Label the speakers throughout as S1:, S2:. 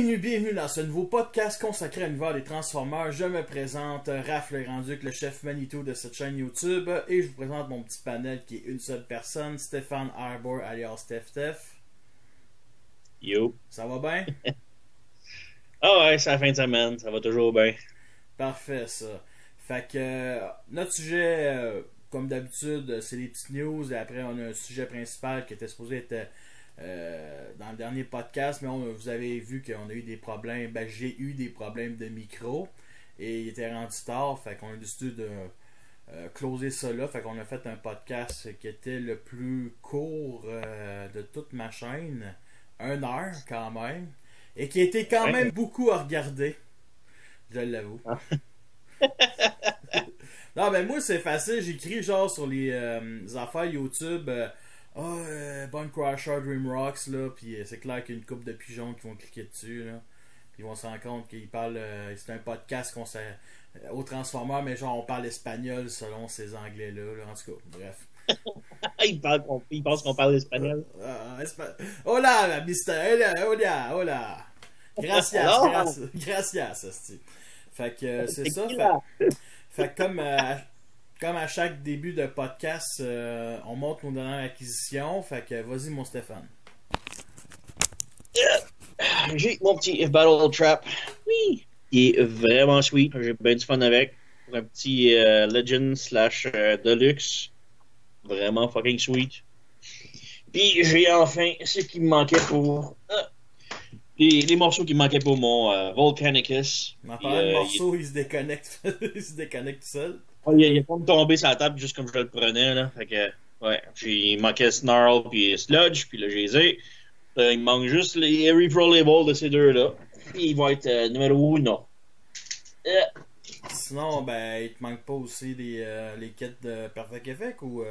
S1: Bienvenue dans ce nouveau podcast consacré à l'univers des Transformers. Je me présente, Raph le Grand-Duc, le chef Manitou de cette chaîne YouTube, et je vous présente mon petit panel qui est une seule personne, Stéphane Arbor alias Steph.
S2: Yo.
S1: Ça va bien?
S2: Ah ouais, c'est la fin de semaine, ça va toujours bien.
S1: Parfait, ça. Fait que notre sujet, comme d'habitude, c'est les petites news, et après on a un sujet principal qui était supposé être dans le dernier podcast, mais vous avez vu qu'on a eu des problèmes. Ben, j'ai eu des problèmes de micro et il était rendu tard, fait qu'on a décidé de closer ça là. Fait qu'on a fait un podcast qui était le plus court de toute ma chaîne, 1 heure quand même, et qui a été quand même beaucoup à regarder, je l'avoue. Non, ben moi c'est facile, j'écris genre sur les affaires YouTube. Bone Crusher, Dreamrocks, là, puis c'est clair qu'il y a une couple de pigeons qui vont cliquer dessus, là. Puis ils vont se rendre compte qu'ils parlent. C'est un podcast qu'on sait au Transformers, mais genre on parle espagnol selon ces anglais-là, là. En tout cas, bref.
S2: Il pense qu'on parle espagnol.
S1: Hola, mister, hola. Gracias, esti. Fait que c'est ça. Fait que comme à chaque début de podcast, on montre nos dernières acquisitions. Fait que vas-y, mon Stéphane.
S2: J'ai mon petit Battle Trap. Oui. Il est vraiment sweet. J'ai bien du fun avec. Pour un petit Legend / Deluxe. Vraiment fucking sweet. Puis j'ai enfin ce qui me manquait pour. Les morceaux qui me manquaient pour mon Volcanicus.
S1: En parlant de morceaux, il se déconnecte. Il se déconnecte tout seul.
S2: Il a pas me tomber sur la table juste comme je le prenais, là. Fait que, ouais, il manquait Snarl puis Sludge, puis là, j'ai les il me manque juste les Reprolable de ces deux-là. Puis il va être numéro 1.
S1: Sinon, ben, il te manque pas aussi les kits de Perfect Effect ou.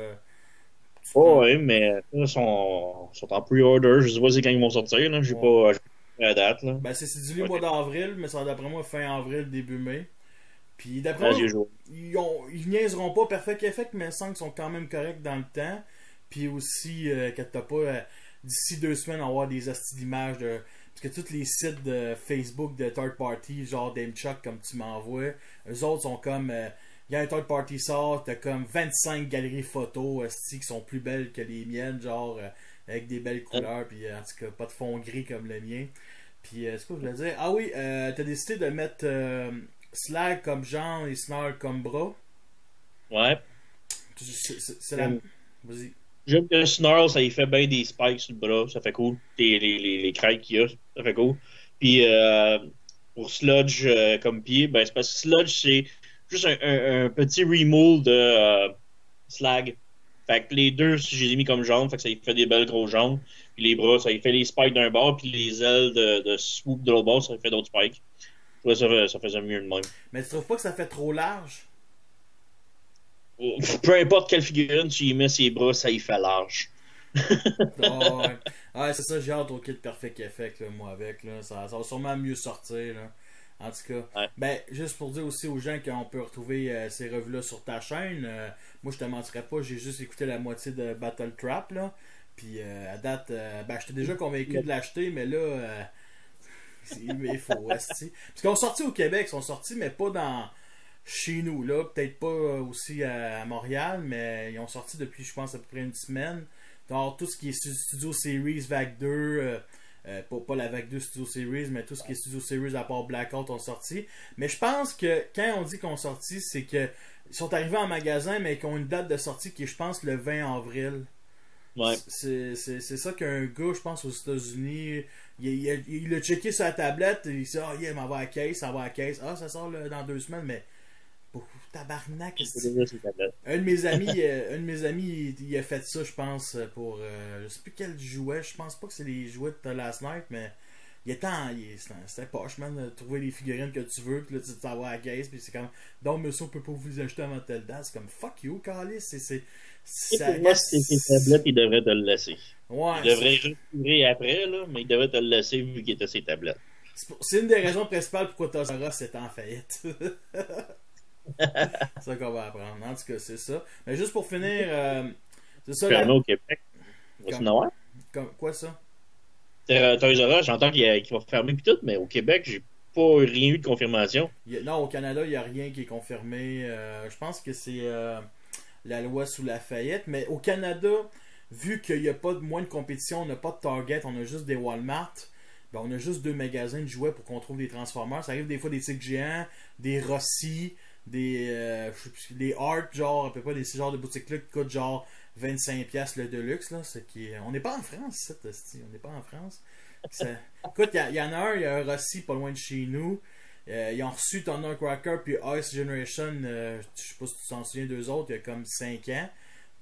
S2: Ouais, mais ils sont en pre-order. Je sais pas c'est quand ils vont sortir, là. J'ai pas la date, là.
S1: Ben, c'est du mois d'avril, mais ça va d'après moi fin avril, début mai. Puis d'après moi, ils niaiseront pas Perfect Effect, mais 5 sont quand même corrects dans le temps. Puis aussi, que t'as pas d'ici 2 semaines avoir des hosties d'images de. Parce que tous les sites de Facebook de third party, genre Damechuck comme tu m'envoies, eux autres sont comme. Il y a un third party sort, t'as comme 25 galeries photos hosties qui sont plus belles que les miennes, genre avec des belles couleurs, puis en tout cas pas de fond gris comme le mien. Puis ce que je voulais dire? Ah oui, t'as décidé de mettre. Slag comme jambe et Snarl comme bras.
S2: Ouais.
S1: C'est la. Vas-y.
S2: J'aime que Snarl, ça y fait bien des spikes sur le bras, ça fait cool. Les crêtes qu'il y a, ça fait cool. Puis pour Sludge comme pied, ben c'est parce que Sludge c'est juste un petit remold de Slag. Fait que les deux, j'ai mis comme jambes, fait que ça y fait des belles grosses jambes. Puis les bras, ça y fait les spikes d'un bord, puis les ailes de swoop de l'autre bord, ça y fait d'autres spikes. Ouais, ça faisait mieux de même.
S1: Mais tu trouves pas que ça fait trop large?
S2: Peu importe quelle figurine tu y mets ses bras, ça y fait large.
S1: Oh, ouais, c'est ça, j'ai hâte au kit Perfect Effect, là, moi, avec. Là. Ça va sûrement mieux sortir. Là. En tout cas,
S2: ouais.
S1: Ben, juste pour dire aussi aux gens qu'on peut retrouver ces revues-là sur ta chaîne, moi, je te mentirais pas, j'ai juste écouté la moitié de Battle Trap, là. Puis, à date, ben, j'étais déjà convaincu de l'acheter, mais là. Il faut, esti. Parce qu'ils sont sortis au Québec, ils sont sortis, mais pas dans chez nous, là. Peut-être pas aussi à Montréal, mais ils ont sorti depuis, je pense, à peu près une semaine. Donc, tout ce qui est Studio Series Vague 2, pas la Vague 2 Studio Series, mais tout ce qui est Studio Series à part Blackout ont sorti. Mais je pense que quand on dit qu'ils ont sorti, c'est qu'ils sont arrivés en magasin, mais qu'ils ont une date de sortie qui est, je pense, le 20 avril.
S2: Ouais.
S1: C'est ça qu'un gars, je pense, aux États-Unis, il a checké sur la tablette, et il s'est dit, ah, yeah, m'en va à la caisse, ça va à la caisse. Ah, ça sort dans 2 semaines, mais. Tabarnak, un de mes amis, il a fait ça, je pense, pour. Je sais plus quel jouet, je pense pas que c'est les jouets de Last Night, mais. C'était poche, man, de trouver les figurines que tu veux, puis là, tu t'en vas à la caisse, puis c'est comme. Donc, monsieur, on peut pas vous les acheter avant telle date. C'est comme, fuck you, Carlis, c'est.
S2: Pour moi, si c'est tes tablettes, il devrait te le laisser.
S1: Ouais,
S2: il devrait retirer après, là, mais il devrait te le laisser vu qu'il était ses tablettes.
S1: C'est une des raisons principales pourquoi Toys R Us est en faillite. C'est ça qu'on va apprendre. En tout cas, c'est ça. Mais juste pour finir, c'est ça.
S2: Au Québec, on va s'en avoir.
S1: Quoi ça?
S2: Toys R Us, j'entends qu'il va fermer pis tout, mais au Québec, j'ai pas rien eu de confirmation.
S1: Non, au Canada, il n'y a rien qui est confirmé. Je pense que c'est la loi sous Lafayette. Mais au Canada, vu qu'il n'y a pas moins de compétition, on n'a pas de Target, on a juste des Walmart. Ben, on a juste 2 magasins de jouets pour qu'on trouve des Transformers. Ça arrive des fois des Tigres géants, des Rossi, des Art, genre, à peu près des ces genres de boutiques-là qui coûtent genre 25$ le Deluxe. Là, on n'est pas en France, on n'est pas en France. Écoute, il y en a un, il y a un Rossi pas loin de chez nous. Ils ont reçu Thundercracker puis Ice Generation, je sais pas si tu t'en souviens d'eux autres, il y a comme 5 ans.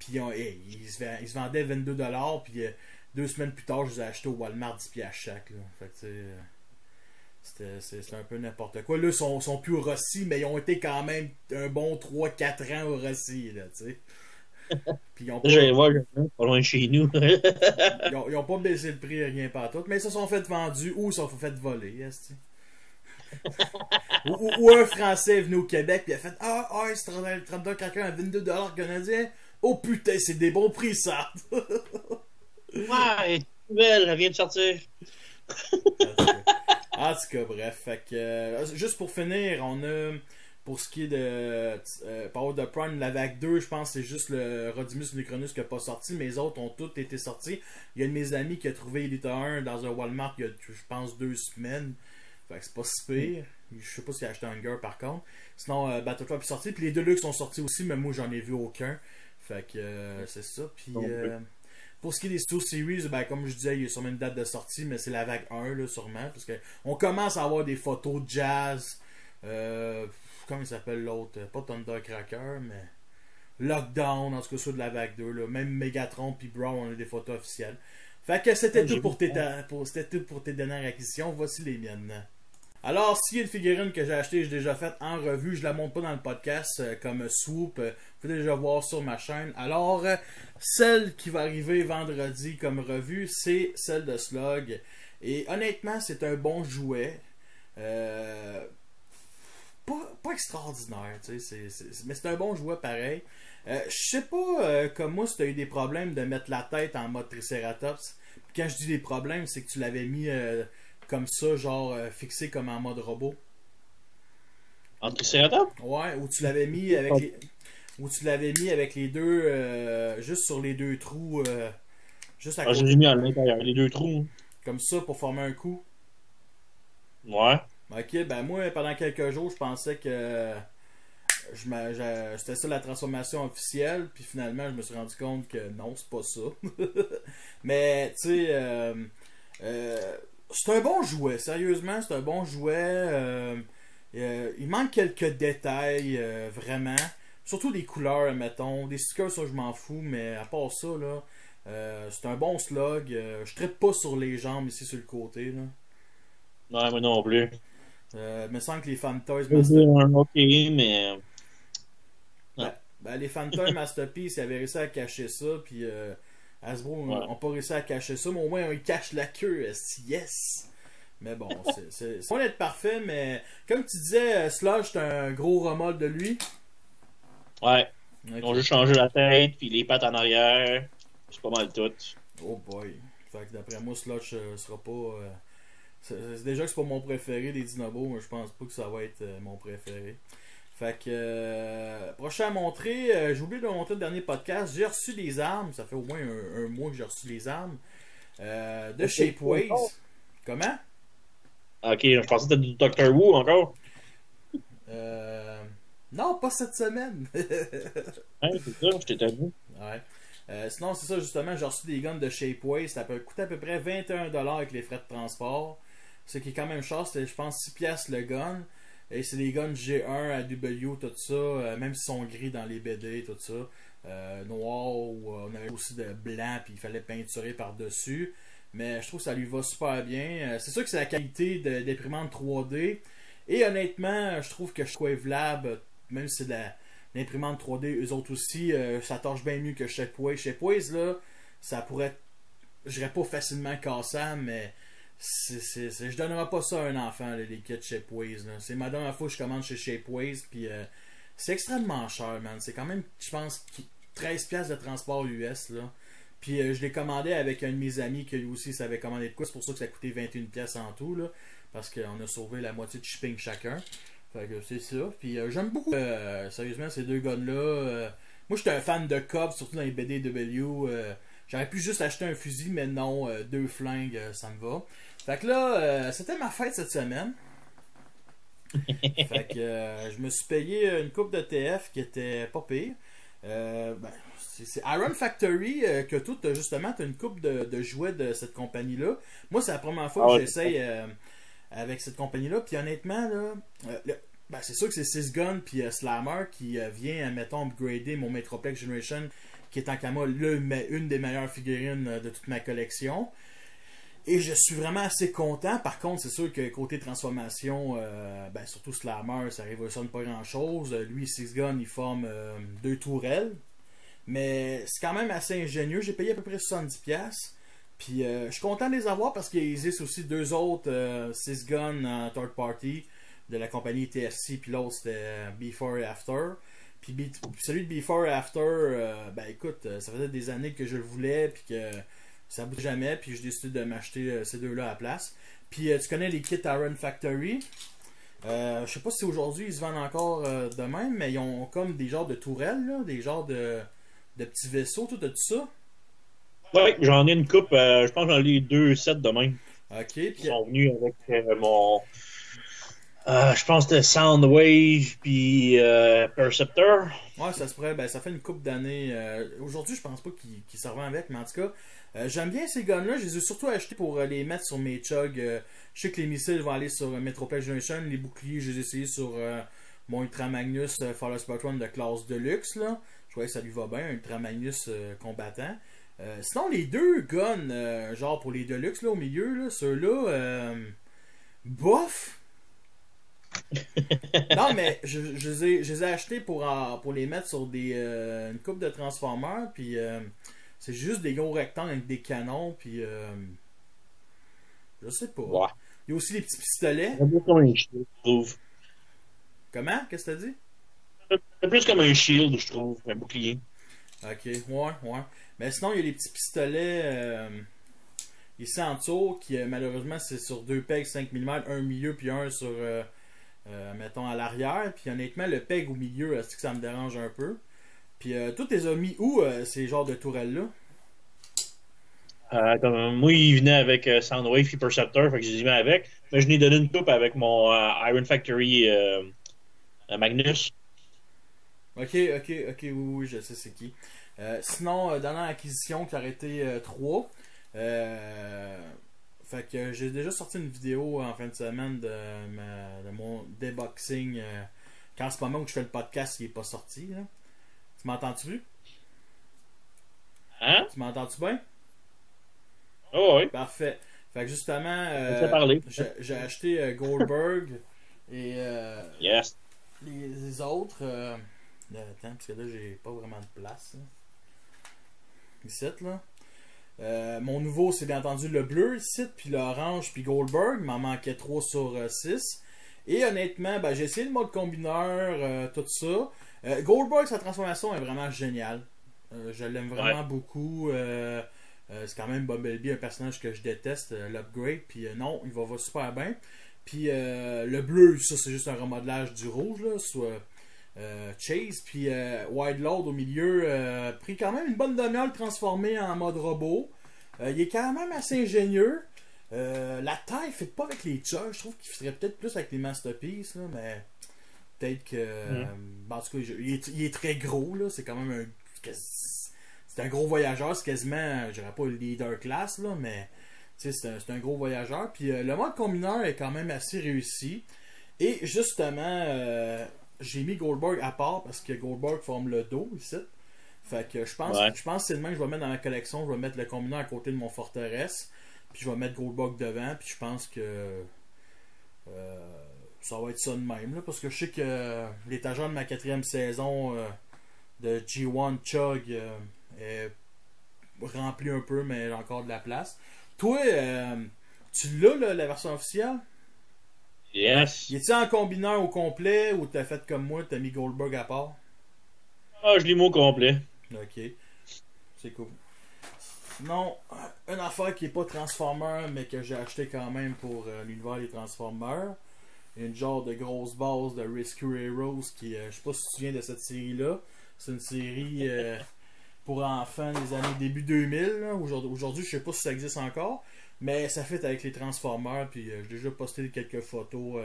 S1: Puis ils se vendaient 22$, puis 2 semaines plus tard, je les ai achetés au Walmart 10$ chaque. Là. Fait que c'est un peu n'importe quoi. Là, ils sont plus au Rossi, mais ils ont été quand même un bon 3-4 ans au Rossi, là, tu sais. Puis ils ont pas...
S2: J'allais voir, pas loin de chez nous.
S1: ils ont pas baissé le prix, rien pas tout, mais ils se sont fait vendus ou ils se sont fait voler, ou un Français est venu au Québec et a fait c'est 32 quelqu'un à 22$ canadiens. Oh putain, c'est des bons prix ça.
S2: Ouais, nouvelle, elle vient de sortir.
S1: En tout cas, bref. Fait que, juste pour finir, on a, pour ce qui est de Power of the Prime, la vague 2, je pense que c'est juste le Rodimus Necronus qui n'a pas sorti, mais les autres ont tous été sortis. Il y a un de mes amis qui a trouvé Elite 1 dans un Walmart il y a, je pense, 2 semaines. Fait que c'est pas si pire. Je sais pas s'il a acheté un Hunger par contre. Sinon, Battlefield est sorti. Puis les Deluxe sont sortis aussi, mais moi j'en ai vu aucun. Fait que c'est ça. Puis pour ce qui est des Steel Series, ben, comme je disais, il y a sûrement une date de sortie, mais c'est la vague 1 là, sûrement. Parce que on commence à avoir des photos de Jazz. Comment il s'appelle l'autre? Pas Thundercracker, mais Lockdown, en tout cas ceux de la vague 2. Là. Même Megatron puis Brawl, on a des photos officielles. Fait que c'était tout pour tes dernières acquisitions. Voici les miennes. Alors, s'il y a une figurine que j'ai achetée, j'ai déjà faite en revue, je la montre pas dans le podcast comme Swoop, vous pouvez déjà voir sur ma chaîne. Alors, celle qui va arriver vendredi comme revue, c'est celle de Slug. Et honnêtement, c'est un bon jouet. Pas extraordinaire, tu sais, mais c'est un bon jouet pareil. Je sais pas, comme moi, si tu as eu des problèmes de mettre la tête en mode Triceratops. Puis quand je dis des problèmes, c'est que tu l'avais mis comme ça, genre fixé comme en mode robot.
S2: En Triceratops?
S1: Ouais, ou tu l'avais mis avec les deux, juste sur les deux trous, juste à côté.
S2: Je l'ai mis à l'intérieur, les 2 trous.
S1: Comme ça pour former un coup.
S2: Ouais.
S1: Ok, ben moi, pendant quelques jours, je pensais que c'était ça la transformation officielle, puis finalement, je me suis rendu compte que non, c'est pas ça. Mais, tu sais, c'est un bon jouet, sérieusement, c'est un bon jouet. Il manque quelques détails, vraiment. Surtout des couleurs, mettons. Des stickers, ça, je m'en fous, mais à part ça, là, c'est un bon slug. Je trippe pas sur les jambes ici sur le côté, là.
S2: Non, moi non plus.
S1: Me semble que les Fan Toys
S2: Ok, mais.
S1: les Fan Toys Masterpiece, ils avaient réussi à cacher ça, puis Hasbro n'ont pas réussi à cacher ça, mais au moins ils cachent la queue. Yes! Mais bon, c'est pas d'être parfait, mais comme tu disais, Sludge, c'est un gros remol de lui.
S2: Ouais.
S1: Okay.
S2: Ils ont juste changé la tête, puis les pattes en arrière. C'est pas mal tout.
S1: Oh boy. Fait que d'après moi, Sludge sera pas. C'est déjà que c'est pas mon préféré des Dinobos, mais je pense pas que ça va être mon préféré. Fait que prochain à montrer, j'ai oublié de montrer le dernier podcast. J'ai reçu des armes, ça fait au moins un mois que j'ai reçu les armes de Shapeways. Comment?
S2: Ok, je pensais que c'était du Doctor Who encore.
S1: Non, pas cette semaine.
S2: Ouais, c'est ça, je t'ai vu.
S1: Ouais. Sinon, c'est ça, justement, j'ai reçu des guns de Shapeways. Ça peut coûter à peu près 21$ avec les frais de transport. Ce qui est quand même cher, c'était, je pense, 6$ le gun. Et c'est des guns G1, AW, tout ça. Même s'ils sont gris dans les BD, tout ça. Noir, ou on avait aussi de blanc, puis il fallait peinturer par-dessus. Mais je trouve que ça lui va super bien. C'est sûr que c'est la qualité d'imprimante 3D. Et honnêtement, je trouve que Shockwave Lab, même si c'est de l'imprimante 3D, eux autres aussi, ça torche bien mieux que Shapeways. Shapeways, là, ça pourrait, je dirais pas facilement cassable, mais je donnerais pas ça à un enfant, là, les kits Shapeways. C'est ma dernière fois que je commande chez Shapeways, puis c'est extrêmement cher, man. C'est quand même, je pense, 13$ de transport US, là. Puis je l'ai commandé avec un de mes amis qui lui aussi savait commander de quoi. C'est pour ça que ça a coûté 21 pièces en tout, là. Parce qu'on a sauvé la moitié de shipping chacun. Fait que c'est ça. Puis j'aime beaucoup, sérieusement, ces deux guns-là. Moi, j'étais un fan de Cobb, surtout dans les BDW. J'aurais pu juste acheter un fusil, mais non, deux flingues, ça me va. Fait que là, c'était ma fête cette semaine. Fait que je me suis payé une coupe de TF qui était pas pire. C'est Iron Factory que tout, justement, t'as une coupe de jouets de cette compagnie-là. Moi, c'est la première fois que j'essaye avec cette compagnie-là. Puis honnêtement, là, c'est sûr que c'est 6 Gun puis Slammer qui vient, mettons, upgrader mon Metroplex Generation, qui est en cama une des meilleures figurines de toute ma collection. Et je suis vraiment assez content. Par contre, c'est sûr que côté transformation, surtout Slammer, ça révolutionne pas grand chose. Lui, Six Gun, il forme deux tourelles. Mais c'est quand même assez ingénieux. J'ai payé à peu près 70$. Puis je suis content de les avoir parce qu'il existe aussi deux autres Six Gun en third party de la compagnie TFC. Puis l'autre c'était Before et After. Puis celui de Before et After, écoute, ça faisait des années que je le voulais. Puis que ça ne bouge jamais, puis j'ai décidé de m'acheter ces deux-là à la place. Puis tu connais les kits Iron Factory. Je sais pas si aujourd'hui ils se vendent encore de même, mais ils ont comme des genres de tourelles, là, des genres de petits vaisseaux, tout ça.
S2: Ouais, j'en ai une coupe, je pense que j'en ai 2 sets de même.
S1: Ok,
S2: Ils
S1: puis
S2: sont venus avec mon. Je pense que c'était Soundwave puis Perceptor.
S1: ouais, ça se pourrait, ça fait une couple d'années. Aujourd'hui, je pense pas qu'ils se revendent avec, mais en tout cas. J'aime bien ces guns-là, je les ai surtout achetés pour les mettre sur mes chugs. Je sais que les missiles vont aller sur Metroplex Generation, les boucliers, je les ai essayés sur mon Ultra Magnus Fallout Spartan de classe Deluxe. Là. Je crois que ça lui va bien, un Ultra Magnus combattant. Sinon, les deux guns, genre pour les Deluxe là, au milieu, ceux-là, bof! Non, mais je les ai achetés pour les mettre sur une coupe de Transformers, puis. C'est juste des gros rectangles avec des canons, puis je sais pas.
S2: Ouais.
S1: Il y a aussi les petits pistolets.
S2: C'est plus comme un shield, je trouve.
S1: Comment? Qu'est-ce que t'as dit?
S2: C'est plus comme un shield, je trouve, un bouclier.
S1: Ok, ouais. Mais sinon, il y a les petits pistolets ici en dessous, qui malheureusement, c'est sur deux pegs 5 mm, un au milieu, puis un sur, mettons, à l'arrière. Puis honnêtement, le peg au milieu, c'est que ça me dérange un peu. Puis, tous tes amis où ces genres de tourelles-là?
S2: Comme moi, il venait avec Soundwave et Perceptor, fait que je les ai mis avec. Mais je n'ai donné une coupe avec mon Iron Factory Magnus.
S1: Ok, oui, je sais c'est qui. Sinon, dernière acquisition qui aurait été 3. Fait que j'ai déjà sorti une vidéo en fin de semaine de mon déboxing. Qu'en ce moment où je fais le podcast, il n'est pas sorti. Là. Tu m'entends-tu?
S2: Hein?
S1: Tu m'entends-tu bien?
S2: Oh oui.
S1: Parfait. Fait que justement, j'ai acheté Goldberg et
S2: Yes.
S1: les autres. Attends, parce que là, j'ai pas vraiment de place. Là. Ici, là. Mon nouveau, c'est bien entendu le bleu ici, puis l'orange, puis Goldberg. Il m'en manquait 3 sur 6. Et honnêtement, j'ai essayé le mode combineur, tout ça. Goldberg, sa transformation est vraiment géniale. Je l'aime vraiment beaucoup. C'est quand même Bumblebee, un personnage que je déteste, l'upgrade. Puis non, il va super bien. Puis le bleu, ça c'est juste un remodelage du rouge, là, soit Chase. Puis Wide Load au milieu, pris quand même une bonne demi-heure transformé en mode robot. Il est quand même assez ingénieux. La taille fait pas avec les chugs. Je trouve qu'il ferait peut-être plus avec les Masterpieces, là, mais peut-être que. En tout cas, il est très gros, là. C'est quand même c'est un gros voyageur. C'est quasiment, je dirais pas le leader class, là, mais c'est un gros voyageur. Puis le mode combineur est quand même assez réussi. Et justement, j'ai mis Goldberg à part parce que Goldberg forme le dos ici. Fait que je pense que c'est demain que je vais mettre dans ma collection. Je vais mettre le combineur à côté de mon forteresse. Puis je vais mettre Goldberg devant. Puis je pense que ça va être ça de même. Là, parce que je sais que l'étagère de ma 4e saison de G1 Chug est remplie un peu, mais il y a encore de la place. Toi, tu l'as, là, la version officielle?
S2: Yes.
S1: Y est-il en combineur au complet ou t'as fait comme moi, t'as mis Goldberg à part?
S2: Ah, je l'ai mis au complet.
S1: Ok. C'est cool. Non, une affaire qui est pas Transformer, mais que j'ai acheté quand même pour l'univers des Transformers. Une genre de grosse base de Rescue Heroes qui, je sais pas si tu te souviens de cette série-là. C'est une série pour enfants des années début 2000. Là. Aujourd'hui, je sais pas si ça existe encore, mais ça fait avec les Transformers. Puis j'ai déjà posté quelques photos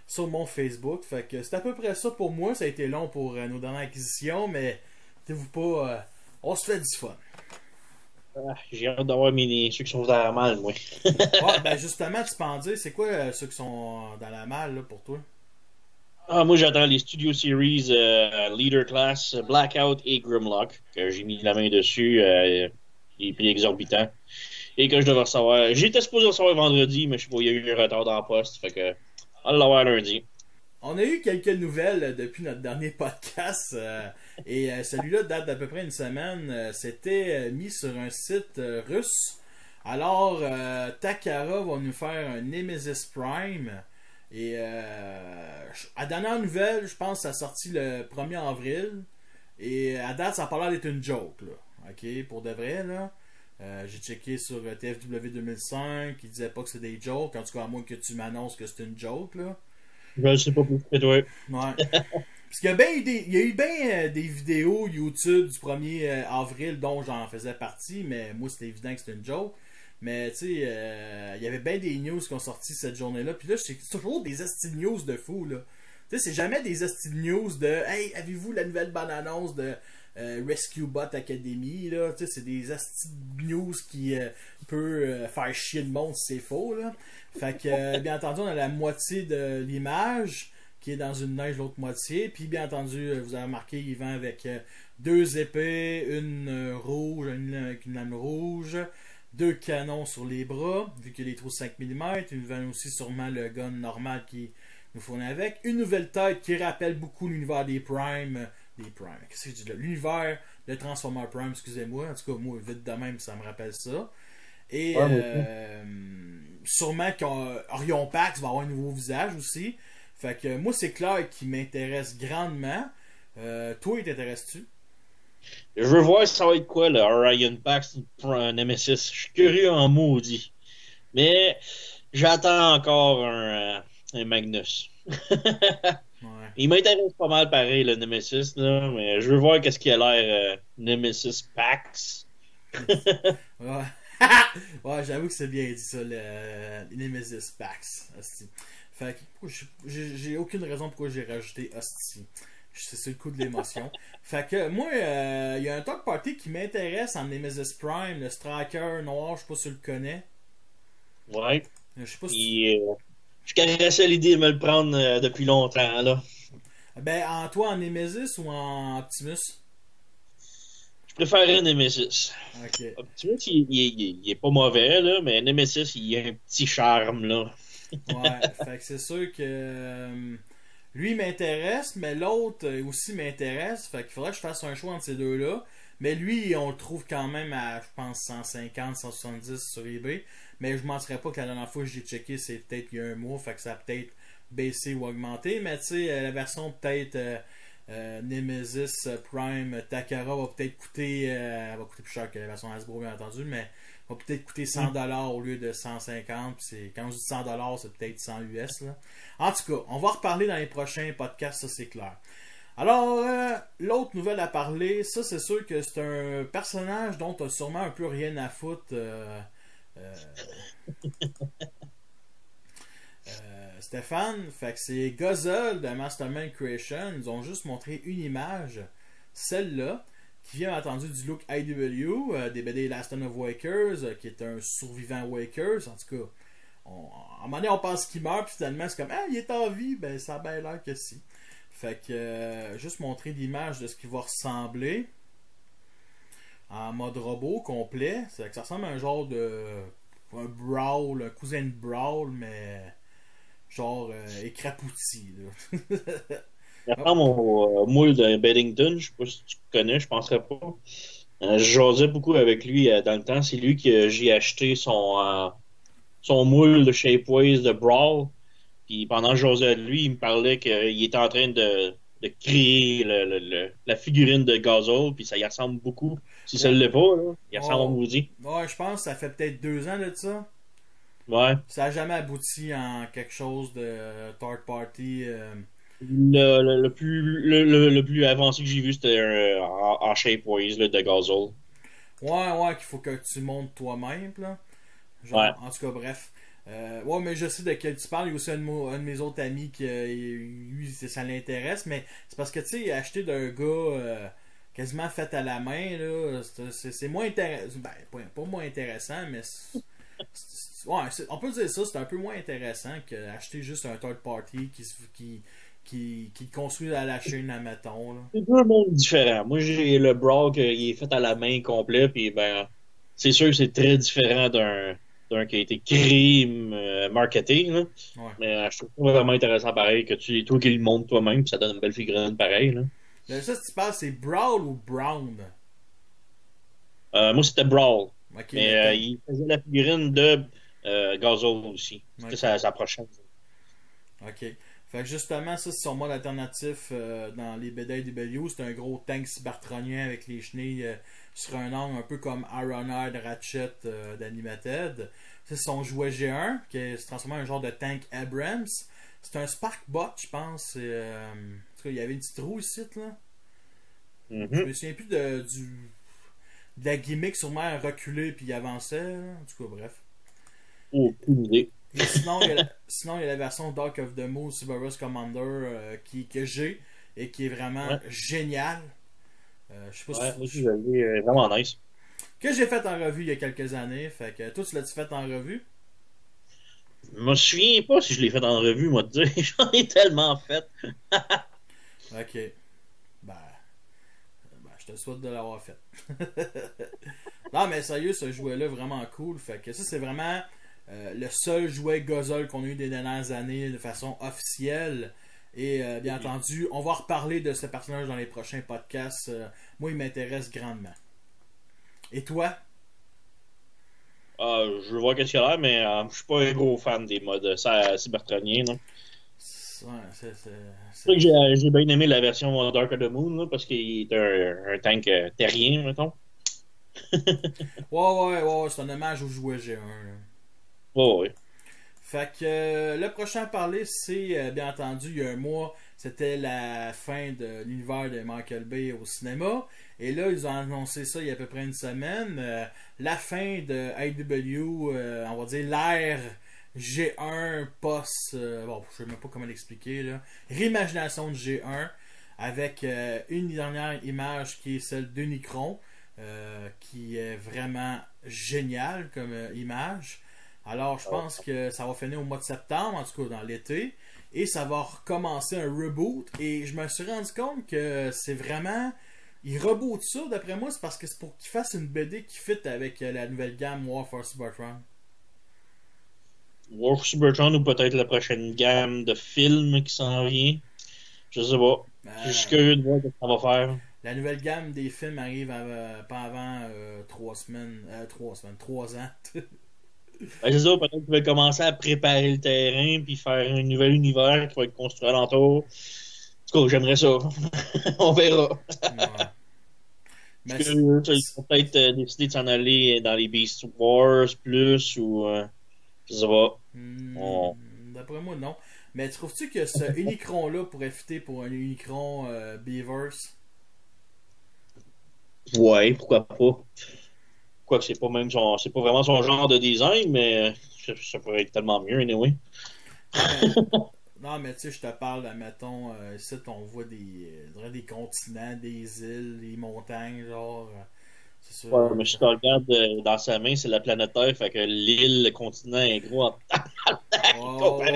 S1: sur mon Facebook. Fait que c'est à peu près ça pour moi. Ça a été long pour nos dernières acquisitions, mais inquiétez-vous pas, on se fait du fun.
S2: J'ai hâte d'avoir ceux qui sont dans la malle, moi.
S1: Ouais, ben justement, tu peux en dire, c'est quoi ceux qui sont dans la malle là, pour toi?
S2: Moi, j'attends les Studio Series Leader Class, Blackout et Grimlock, que j'ai mis la main dessus, les prix exorbitants, et que je devais recevoir. J'étais supposé recevoir vendredi, mais je sais pas, il y a eu un retard dans la poste, fait que on va l'avoir lundi.
S1: On a eu quelques nouvelles depuis notre dernier podcast et celui-là date d'à peu près une semaine. C'était mis sur un site russe. Alors, Takara va nous faire un Nemesis Prime. Et à dernière nouvelle, je pense que ça a sorti le 1er avril. Et à date, ça a pas l'air d'être une joke. Là. Ok, pour de vrai, là. J'ai checké sur TFW 2005, il disait pas que c'est des jokes. En tout cas, à moins que tu m'annonces que c'est une joke, là.
S2: Je sais pas plus que toi.
S1: Ouais. Parce qu'il y a eu bien des vidéos YouTube du 1er avril dont j'en faisais partie, mais moi c'était évident que c'était une joke. Mais tu sais, il y avait bien des news qui ont sorti cette journée-là. Puis là, c'est toujours des esti news de fou, là. Tu sais, c'est jamais des esti news de hey, avez-vous la nouvelle bande-annonce de Rescue Bot Academy, là. Tu sais, c'est des esti news qui peut faire chier le monde si c'est faux, là. Fait que, bien entendu, on a la moitié de l'image qui est dans une neige, l'autre moitié. Puis, bien entendu, vous avez remarqué, il vend avec 2 épées, une rouge, avec une lame rouge, 2 canons sur les bras, vu qu'il y a des trous de 5 mm. Il vend aussi sûrement le gun normal qui nous fournit avec. Une nouvelle tête qui rappelle beaucoup l'univers des Prime. Qu'est-ce que je dis là? L'univers de Transformer Prime, excusez-moi. En tout cas, moi, vite de même, ça me rappelle ça. Et sûrement qu'Orion Pax va avoir un nouveau visage aussi. Fait que moi, c'est clair qui m'intéresse grandement. Toi, il t'intéresse-tu?
S2: Je veux voir si ça va être quoi, le Orion Pax pour un Nemesis. Je suis curieux en maudit. Mais j'attends encore un Magnus.
S1: Ouais.
S2: Il m'intéresse pas mal pareil, le Nemesis, là, mais je veux voir qu'est-ce qu'il a l'air Nemesis Pax.
S1: Ouais. Ouais, j'avoue que c'est bien dit ça, le Nemesis Pax. Hostie. Fait que j'ai aucune raison pourquoi j'ai rajouté Hostie. C'est sur le coup de l'émotion. Fait que moi, il y a un talk party qui m'intéresse en Nemesis Prime, le Striker noir, je sais pas si tu le connais.
S2: Ouais.
S1: Je sais pas si
S2: je caressais l'idée de me le prendre depuis longtemps, là.
S1: Ben, toi en Nemesis ou en Optimus?
S2: Je préférerais Nemesis.
S1: Ok.
S2: Optimus, il est pas mauvais, là, mais Nemesis, il a un petit charme, là.
S1: Ouais, fait que c'est sûr que lui m'intéresse, mais l'autre aussi m'intéresse. Fait qu'il faudrait que je fasse un choix entre ces deux-là. Mais lui, on le trouve quand même à, je pense, 150, 170 sur eBay. Mais je mentirais pas que la dernière fois que j'ai checké, c'est peut-être il y a un mois. Fait que ça a peut-être baissé ou augmenté. Mais tu sais, la version peut-être Nemesis Prime Takara va peut-être coûter, elle va coûter plus cher que la version Hasbro, bien entendu. Mais va peut-être coûter 1$ au lieu de 150. Puis quand je dis 1$, c'est peut-être 100 US. Là. En tout cas, on va reparler dans les prochains podcasts, ça c'est clair. Alors, l'autre nouvelle à parler, ça c'est sûr que c'est un personnage dont tu as sûrement un peu rien à foutre. Stéphane, fait que c'est Guzzle de Mastermind Creation. Ils ont juste montré une image, celle-là, qui vient entendu du look IW, des BD Last of Wakers, qui est un survivant Wakers. En tout cas, à un moment donné, on pense qu'il meurt, puis finalement, c'est comme ah, il est en vie. Ben, ça a bien l'air que si. Fait que juste montrer l'image de ce qui va ressembler en mode robot complet. C'est que ça ressemble à un genre de un Brawl, un cousin de Brawl, mais genre écrapouti.
S2: Il prend mon moule de Beddington, je sais pas si tu connais, je penserais pas. Je jasais beaucoup avec lui dans le temps. C'est lui que j'ai acheté son moule de Shapeways de Brawl. Puis pendant que je jasais de lui, il me parlait qu'il était en train de de créer la figurine de Guzzle, puis ça y ressemble beaucoup. Si ça ne l'est pas, là, il ressemble à maudit.
S1: Ouais, je pense que ça fait peut-être 2 ans de ça.
S2: Ouais.
S1: Ça n'a jamais abouti en quelque chose de third party.
S2: Le plus avancé que j'ai vu, c'était en Shapeways là, de Guzzle.
S1: Ouais, qu'il faut que tu montes toi-même, là. Genre,
S2: Ouais.
S1: en tout cas, bref. Ouais, mais je sais de quel tu parles. Il y a aussi un de mes autres amis qui, lui, ça l'intéresse. Mais c'est parce que, tu sais, acheter d'un gars quasiment fait à la main, là, c'est moins intéressant. Ben, pas moins intéressant, mais ouais, on peut dire ça, c'est un peu moins intéressant qu'acheter juste un third party qui construit à la chaîne, admettons, là.
S2: C'est deux mondes différents. Moi, j'ai le Brawl qui est fait à la main complet, puis ben, c'est sûr que c'est très différent d'un qui a été créé, marketing, là.
S1: Ouais.
S2: Mais je trouve ça vraiment intéressant pareil, que toi qui le montes toi-même, puis ça donne une belle figurine pareil, là.
S1: Là, ça, si tu parles, c'est Brawl ou Brown?
S2: Moi, c'était Brawl.
S1: Ok,
S2: Mais il faisait la figurine de Guzzle aussi. C'était
S1: Ok.
S2: sa prochaine.
S1: Ok. Fait que justement, ça, c'est son mode alternatif dans les BDW. C'est un gros tank cybertronien avec les chenilles sur un angle, un peu comme Ironhide Ratchet d'Animated. C'est son jouet G1 qui se transformé en un genre de tank Abrams. C'est un Sparkbot, je pense. En tout cas, il y avait une petite roue ici, là. Je
S2: Mhm.
S1: me souviens plus de la gimmick, sûrement reculé puis il avançait, là. En tout cas, bref.
S2: Aucune idée.
S1: Et sinon, il y a la version Dark of the Moon Subaru's Commander que j'ai et qui est vraiment
S2: Ouais,
S1: génial. Je sais pas
S2: ouais,
S1: si
S2: moi aussi, je l'ai vraiment nice.
S1: que j'ai fait en revue il y a quelques années. Fait que toi, tu l'as-tu fait en revue?
S2: Je me souviens pas si je l'ai fait en revue, moi, de dire. J'en ai tellement fait.
S1: Ok. Ben, je te souhaite de l'avoir fait. Non, mais sérieux, ce jouet-là, vraiment cool. Fait que ça, c'est vraiment le seul jouet Guzzle qu'on a eu des dernières années de façon officielle. Et bien entendu, on va reparler de ce personnage dans les prochains podcasts. Moi, il m'intéresse grandement. Et toi?
S2: Je veux voir qu'est-ce qu'il a l'air, mais je suis pas un gros fan des modes cybertroniens, non.
S1: Ouais,
S2: C'est vrai que j'ai bien aimé la version Dark of the Moon, là, parce qu'il est un tank terrien, mettons.
S1: Ouais, c'est un hommage au jouet G1. Là.
S2: Ouais, ouais.
S1: Fait que le prochain à parler, c'est bien entendu, il y a un mois, c'était la fin de l'univers de Michael Bay au cinéma. Et là, ils ont annoncé ça il y a à peu près une semaine. La fin de AEW, on va dire l'ère G1 post. Bon, je sais même pas comment l'expliquer là. Réimagination de G1 avec une dernière image qui est celle d'Unicron, qui est vraiment géniale comme image. Alors, je pense que ça va finir au mois de septembre, en tout cas dans l'été. Et ça va recommencer un reboot. Et je me suis rendu compte que c'est vraiment. Ils rebootent ça, d'après moi, c'est parce que c'est pour qu'ils fassent une BD qui fit avec la nouvelle gamme War for Cybertron.
S2: War for Cybertron ou peut-être la prochaine gamme de films qui s'en vient. Je sais pas. Je suis juste
S1: Euh,
S2: curieux de voir ce que ça va faire.
S1: la nouvelle gamme des films arrive pas avant 3 ans.
S2: Ben, c'est ça, peut-être qu'ils veulent commencer à préparer le terrain puis faire un nouvel univers qui va être construit alentour. En tout cas, j'aimerais ça. On verra.
S1: Ouais.
S2: Je
S1: Mais
S2: suis curieux. Ils vont peut-être décider de s'en aller dans les Beast Wars plus ou je sais pas. On-
S1: d'après moi, non. Mais trouves-tu que ce Unicron-là pourrait fitter pour un Unicron Beavers?
S2: Ouais, pourquoi pas. Quoique c'est pas vraiment son genre de design, mais ça pourrait être tellement mieux anyway.
S1: Non, mais Non, mais tu sais, je te parle, admettons, ici, on voit des continents, des îles, des montagnes, genre. C'est sûr.
S2: Ouais, mais si tu regardes dans sa main, c'est la planète Terre, fait que l'île, le continent est gros en comparé.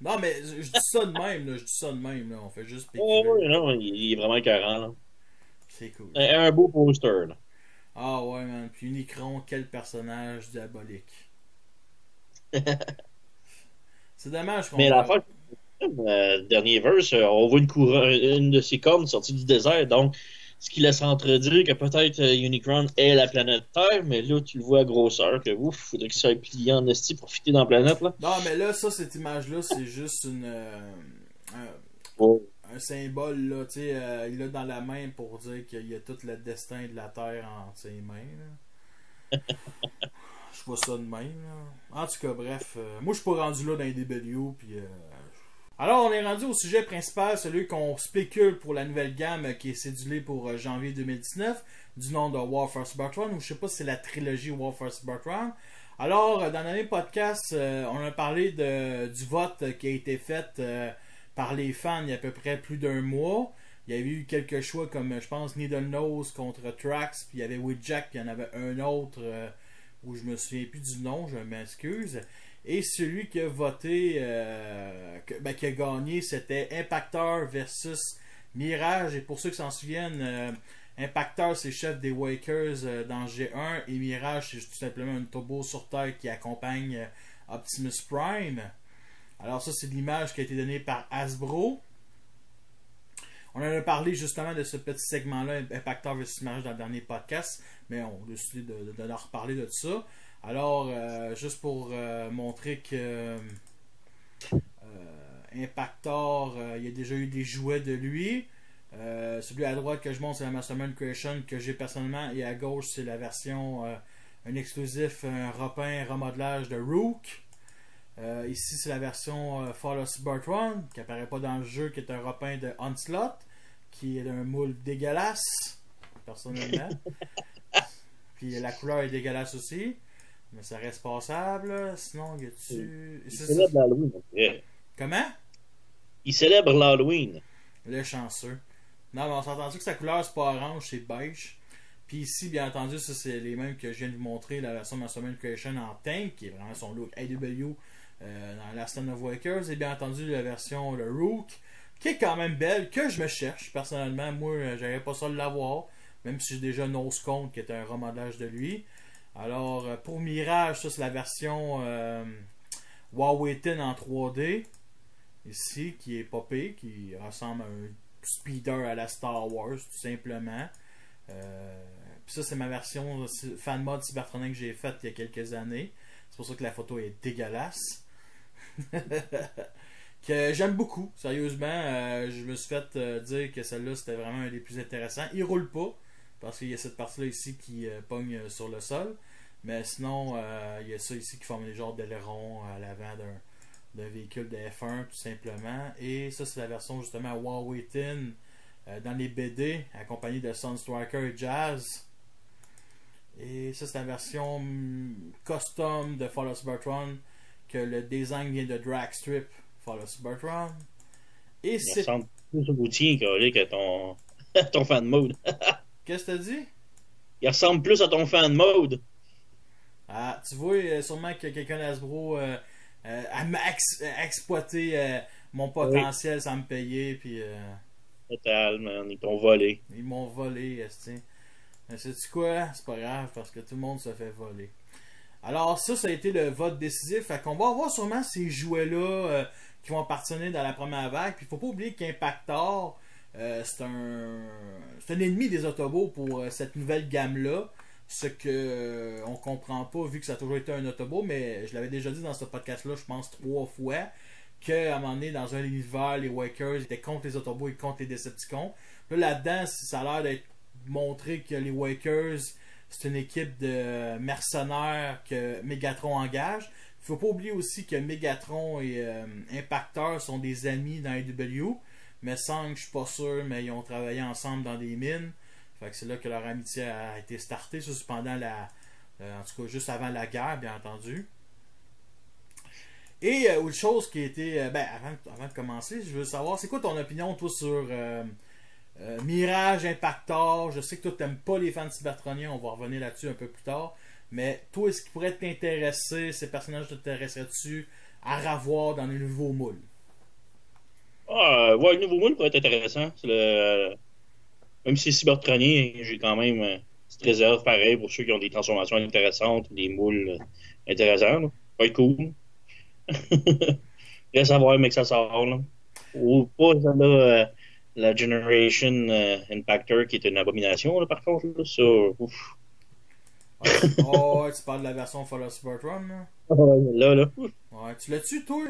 S1: Non, mais je dis ça de même, là. Je dis ça de même, là. On fait juste
S2: Ouais,
S1: spéculer.
S2: ouais, non, il est vraiment écœurant, là.
S1: C'est cool.
S2: Un beau poster, là.
S1: Ah ouais, man. Puis Unicron, quel personnage diabolique. C'est dommage qu'on
S2: Mais la
S1: voit.
S2: fin, dernier verse, on voit une de ses cornes sortie du désert, donc ce qui laisse entredire que peut-être Unicron est la planète Terre, mais là, tu le vois à grosseur, que ouf, faudrait qu'il soit plié en esti pour fitter dans la planète, là.
S1: Non, mais là, ça, cette image-là, c'est juste
S2: Oh.
S1: un symbole, là, tu sais, il l'a dans la main pour dire qu'il a tout le destin de la Terre entre ses mains, là. Je vois ça de même, là. En tout cas, bref, moi je suis pas rendu là dans les DW, puis alors, on est rendu au sujet principal, celui qu'on spécule pour la nouvelle gamme qui est cédulée pour janvier 2019, du nom de Warfare Cybertron, ou je sais pas si c'est la trilogie Warfare Cybertron. Alors, dans le dernier podcast, on a parlé du vote qui a été fait par les fans il y a à peu près plus d'un mois. Il y avait eu quelques choix comme, je pense, Needle Nose contre Trax, puis il y avait Wheatjack, puis il y en avait un autre où je me souviens plus du nom, je m'excuse. Et celui qui a voté, qui a gagné, c'était Impactor versus Mirage. Et pour ceux qui s'en souviennent, Impactor c'est chef des Wakers dans G1 et Mirage c'est tout simplement un turbo sur Terre qui accompagne Optimus Prime. Alors ça c'est l'image qui a été donnée par Hasbro. On en a parlé justement de ce petit segment-là, Impactor versus Mirage, dans le dernier podcast, mais on a décidé de leur reparler de ça. Alors, juste pour montrer que Impactor, il y a déjà eu des jouets de lui. Celui à droite que je montre, c'est la Mastermind Creation que j'ai personnellement. Et à gauche, c'est la version, un exclusif, un remodelage de Rook. Ici, c'est la version Fall of Cybertron, qui apparaît pas dans le jeu, qui est un repeint de Onslaught, qui est un moule dégueulasse, personnellement. Puis la couleur est dégueulasse aussi. Mais ça reste passable. Sinon, y a-tu.
S2: Il célèbre l'Halloween.
S1: Comment?
S2: Il célèbre l'Halloween.
S1: Le chanceux. Non, mais on s'entend que sa couleur, c'est pas orange, c'est beige. Puis ici, bien entendu, ça c'est les mêmes que je viens de vous montrer, la version Mastermind Creation en tank, qui est vraiment son look AW dans Last Stand of Wakers. Et bien entendu, la version le Rook, qui est quand même belle, que je me cherche. Personnellement, moi, j'avais pas ça de l'avoir. Même si j'ai déjà Nose Cone, qui est un remodelage de lui. Alors, pour Mirage, ça c'est la version Huawei Tin en 3D. Ici, qui est popé, qui ressemble à un speeder à la Star Wars, tout simplement. Puis ça, c'est ma version fan mode Cybertronic que j'ai faite il y a quelques années. C'est pour ça que la photo est dégueulasse. Que j'aime beaucoup, sérieusement. Je me suis fait dire que celle-là, c'était vraiment un des plus intéressants. Il roule pas. Parce qu'il y a cette partie-là ici qui pogne sur le sol. Mais sinon, il y a ça ici qui forme des genres d'ailerons à l'avant d'un véhicule de F1, tout simplement. Et ça, c'est la version justement Huawei Tin dans les BD, accompagnée de Sunstriker et Jazz. Et ça, c'est la version custom de Fall of Cybertron, que le design vient de Dragstrip, Fall of Cybertron. Et
S2: il ressemble plus au tien que ton fan mode.
S1: Qu'est-ce que t'as dit?
S2: Il ressemble plus à ton fan mode.
S1: Ah, tu vois, sûrement que quelqu'un d'Hasbro a exploité mon potentiel sans me payer, puis...
S2: Total, man, ils t'ont volé.
S1: Ils m'ont volé, esti. Mais sais-tu quoi? C'est pas grave, parce que tout le monde se fait voler. Alors ça a été le vote décisif. Fait qu'on va avoir sûrement ces jouets-là qui vont appartenir dans la première vague. Puis il faut pas oublier qu'Impactor... c'est un ennemi des Autobots pour cette nouvelle gamme-là. Ce que on comprend pas vu que ça a toujours été un Autobot, mais je l'avais déjà dit dans ce podcast-là, je pense 3 fois, qu'à un moment donné, dans un univers, les Wakers étaient contre les Autobots et contre les Decepticons. Là-dedans, ça a l'air d'être montré que les Wakers, c'est une équipe de mercenaires que Megatron engage. Il faut pas oublier aussi que Megatron et Impactor sont des amis dans AEW. Mais Sang, je suis pas sûr, mais ils ont travaillé ensemble dans des mines. Fait que c'est là que leur amitié a été startée. Ça, c'est pendant en tout cas, juste avant la guerre, bien entendu. Et autre chose qui était. Avant de commencer, je veux savoir, c'est quoi ton opinion, toi, sur Mirage, Impactor? Je sais que toi, t'aimes pas les fans cybertroniens, on va revenir là-dessus un peu plus tard. Mais toi, est-ce qu'il pourrait t'intéresser? Ces personnages t'intéresseraient-tu à revoir dans les nouveaux moules?
S2: Ouais, le nouveau moule pourrait être intéressant. Même si c'est cybertronien, j'ai quand même une petite réserve pareil pour ceux qui ont des transformations intéressantes, des moules intéressants. Là. Ça va être cool. Reste à voir, mais que ça sort. Là. Ou pas, là, la Generation Impactor qui est une abomination, là, par contre. Là, ça, ouf.
S1: Ouais, tu parles de la version Fall of Cybertron, là?
S2: Là.
S1: Ouais, tu l'as-tu, toi?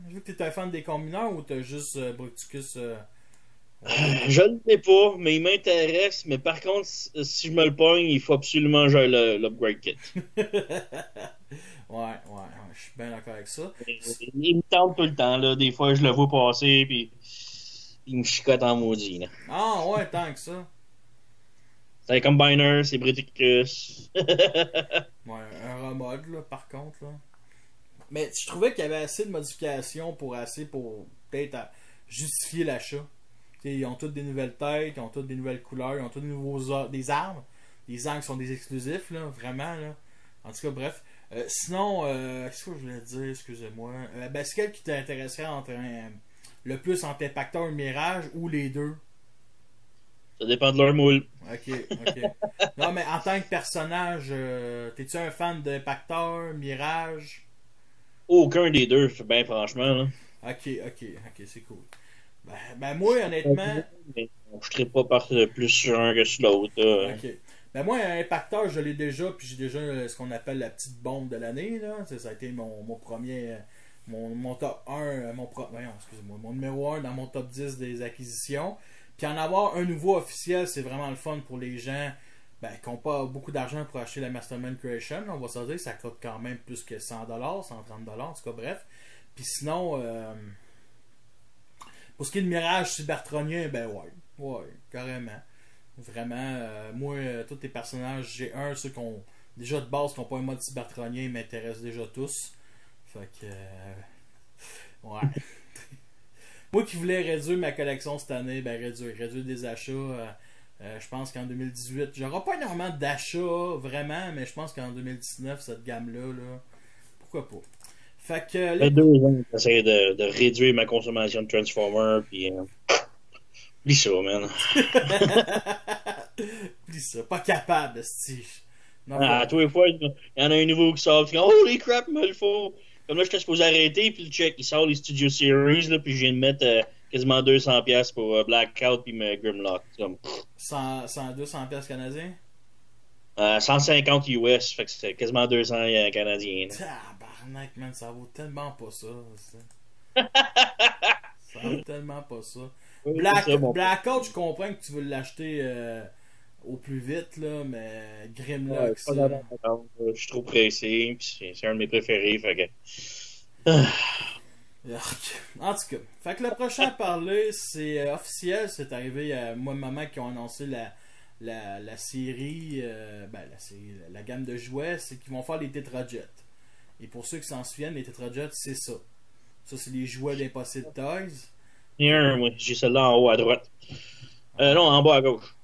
S1: Je veux que t'es un fan des combineurs ou t'as juste Bruticus Ouais.
S2: Je ne l'ai pas, mais il m'intéresse. Mais par contre, si je me le pogne, il faut absolument que j'aille l'upgrade kit.
S1: Ouais, je suis bien d'accord avec ça.
S2: Il me tente tout le temps, là. Des fois, je le vois passer, puis il me chicote en maudit, là.
S1: Ah, ouais, tant que ça.
S2: C'est un combiner, c'est Briticus.
S1: Ouais, un remode, là, par contre, là. Mais je trouvais qu'il y avait assez de modifications pour peut-être justifier l'achat. T'sais, ils ont toutes des nouvelles têtes, ils ont toutes des nouvelles couleurs, ils ont toutes des armes. Des armes qui sont des exclusifs, là, vraiment, là. En tout cas, bref. Sinon, qu'est-ce que je voulais dire, excusez-moi. Ben, c'est quel qui t'intéresserait le plus entre Impactor et Mirage ou les deux?
S2: Ça dépend de leur moule.
S1: Ok, ok. Non, mais en tant que personnage, t'es-tu un fan d'Impactor, Mirage?
S2: Aucun des deux, ben franchement, là.
S1: Ok, c'est cool. Ben, moi, honnêtement,
S2: Mais je ne pas plus sur un que sur l'autre, là.
S1: ok. Ben, moi, un impacteur, je l'ai déjà, puis j'ai déjà ce qu'on appelle la petite bombe de l'année, là. Ça a été mon premier, mon top 1, voyons, excusez-moi, mon numéro 1 dans mon top 10 des acquisitions. Puis en avoir un nouveau officiel, c'est vraiment le fun pour les gens qui n'ont pas beaucoup d'argent pour acheter la Mastermind Creation. On va se dire, ça coûte quand même plus que 100$, 130$, en tout cas, bref. Puis sinon, pour ce qui est de Mirage Cybertronien, ben ouais, carrément. Vraiment, moi, tous les personnages, j'ai ceux qui ont déjà de base, qui n'ont pas un mode cybertronien, ils m'intéressent déjà tous. Fait que, ouais. Moi qui voulais réduire ma collection cette année, ben réduire des achats. Je pense qu'en 2018, j'aurai pas énormément d'achats, vraiment, mais je pense qu'en 2019, cette gamme-là, là, pourquoi pas. Fait que,
S2: Ça fait 2 ans que j'essaie de réduire ma consommation de Transformers, puis oublie ça, man.
S1: Oublie ça, pas capable, Steve. Non,
S2: À tous les fois, il y en a un nouveau qui sort, puis holy crap, il me le faut. Comme là, j'étais supposé arrêter, puis le check, il sort les Studio Series, là, puis je viens de mettre quasiment 200$ pour Blackout puis Grimlock. C'est comme,
S1: 200 pièces canadiens.
S2: 150 US, fait que c'est quasiment 200 canadiens.
S1: Tabarnak, man, ça vaut tellement pas ça. Ça vaut tellement pas ça.
S2: Oui, c'est ça, bon.
S1: Blackout, je comprends que tu veux l'acheter au plus vite, là, mais Grimlock, ça.
S2: Je suis trop pressé, puis c'est un de mes préférés, fait que.
S1: En tout cas, fait que le prochain à parler, c'est officiel, c'est arrivé à moi et maman qui ont annoncé la série, la gamme de jouets, c'est qu'ils vont faire les Tetrajets. Et pour ceux qui s'en souviennent, les Tetrajets, c'est ça. Ça, c'est les jouets d'Impossible Toys.
S2: Il y a un, oui, j'ai celle-là en haut à droite. Non, en bas à gauche.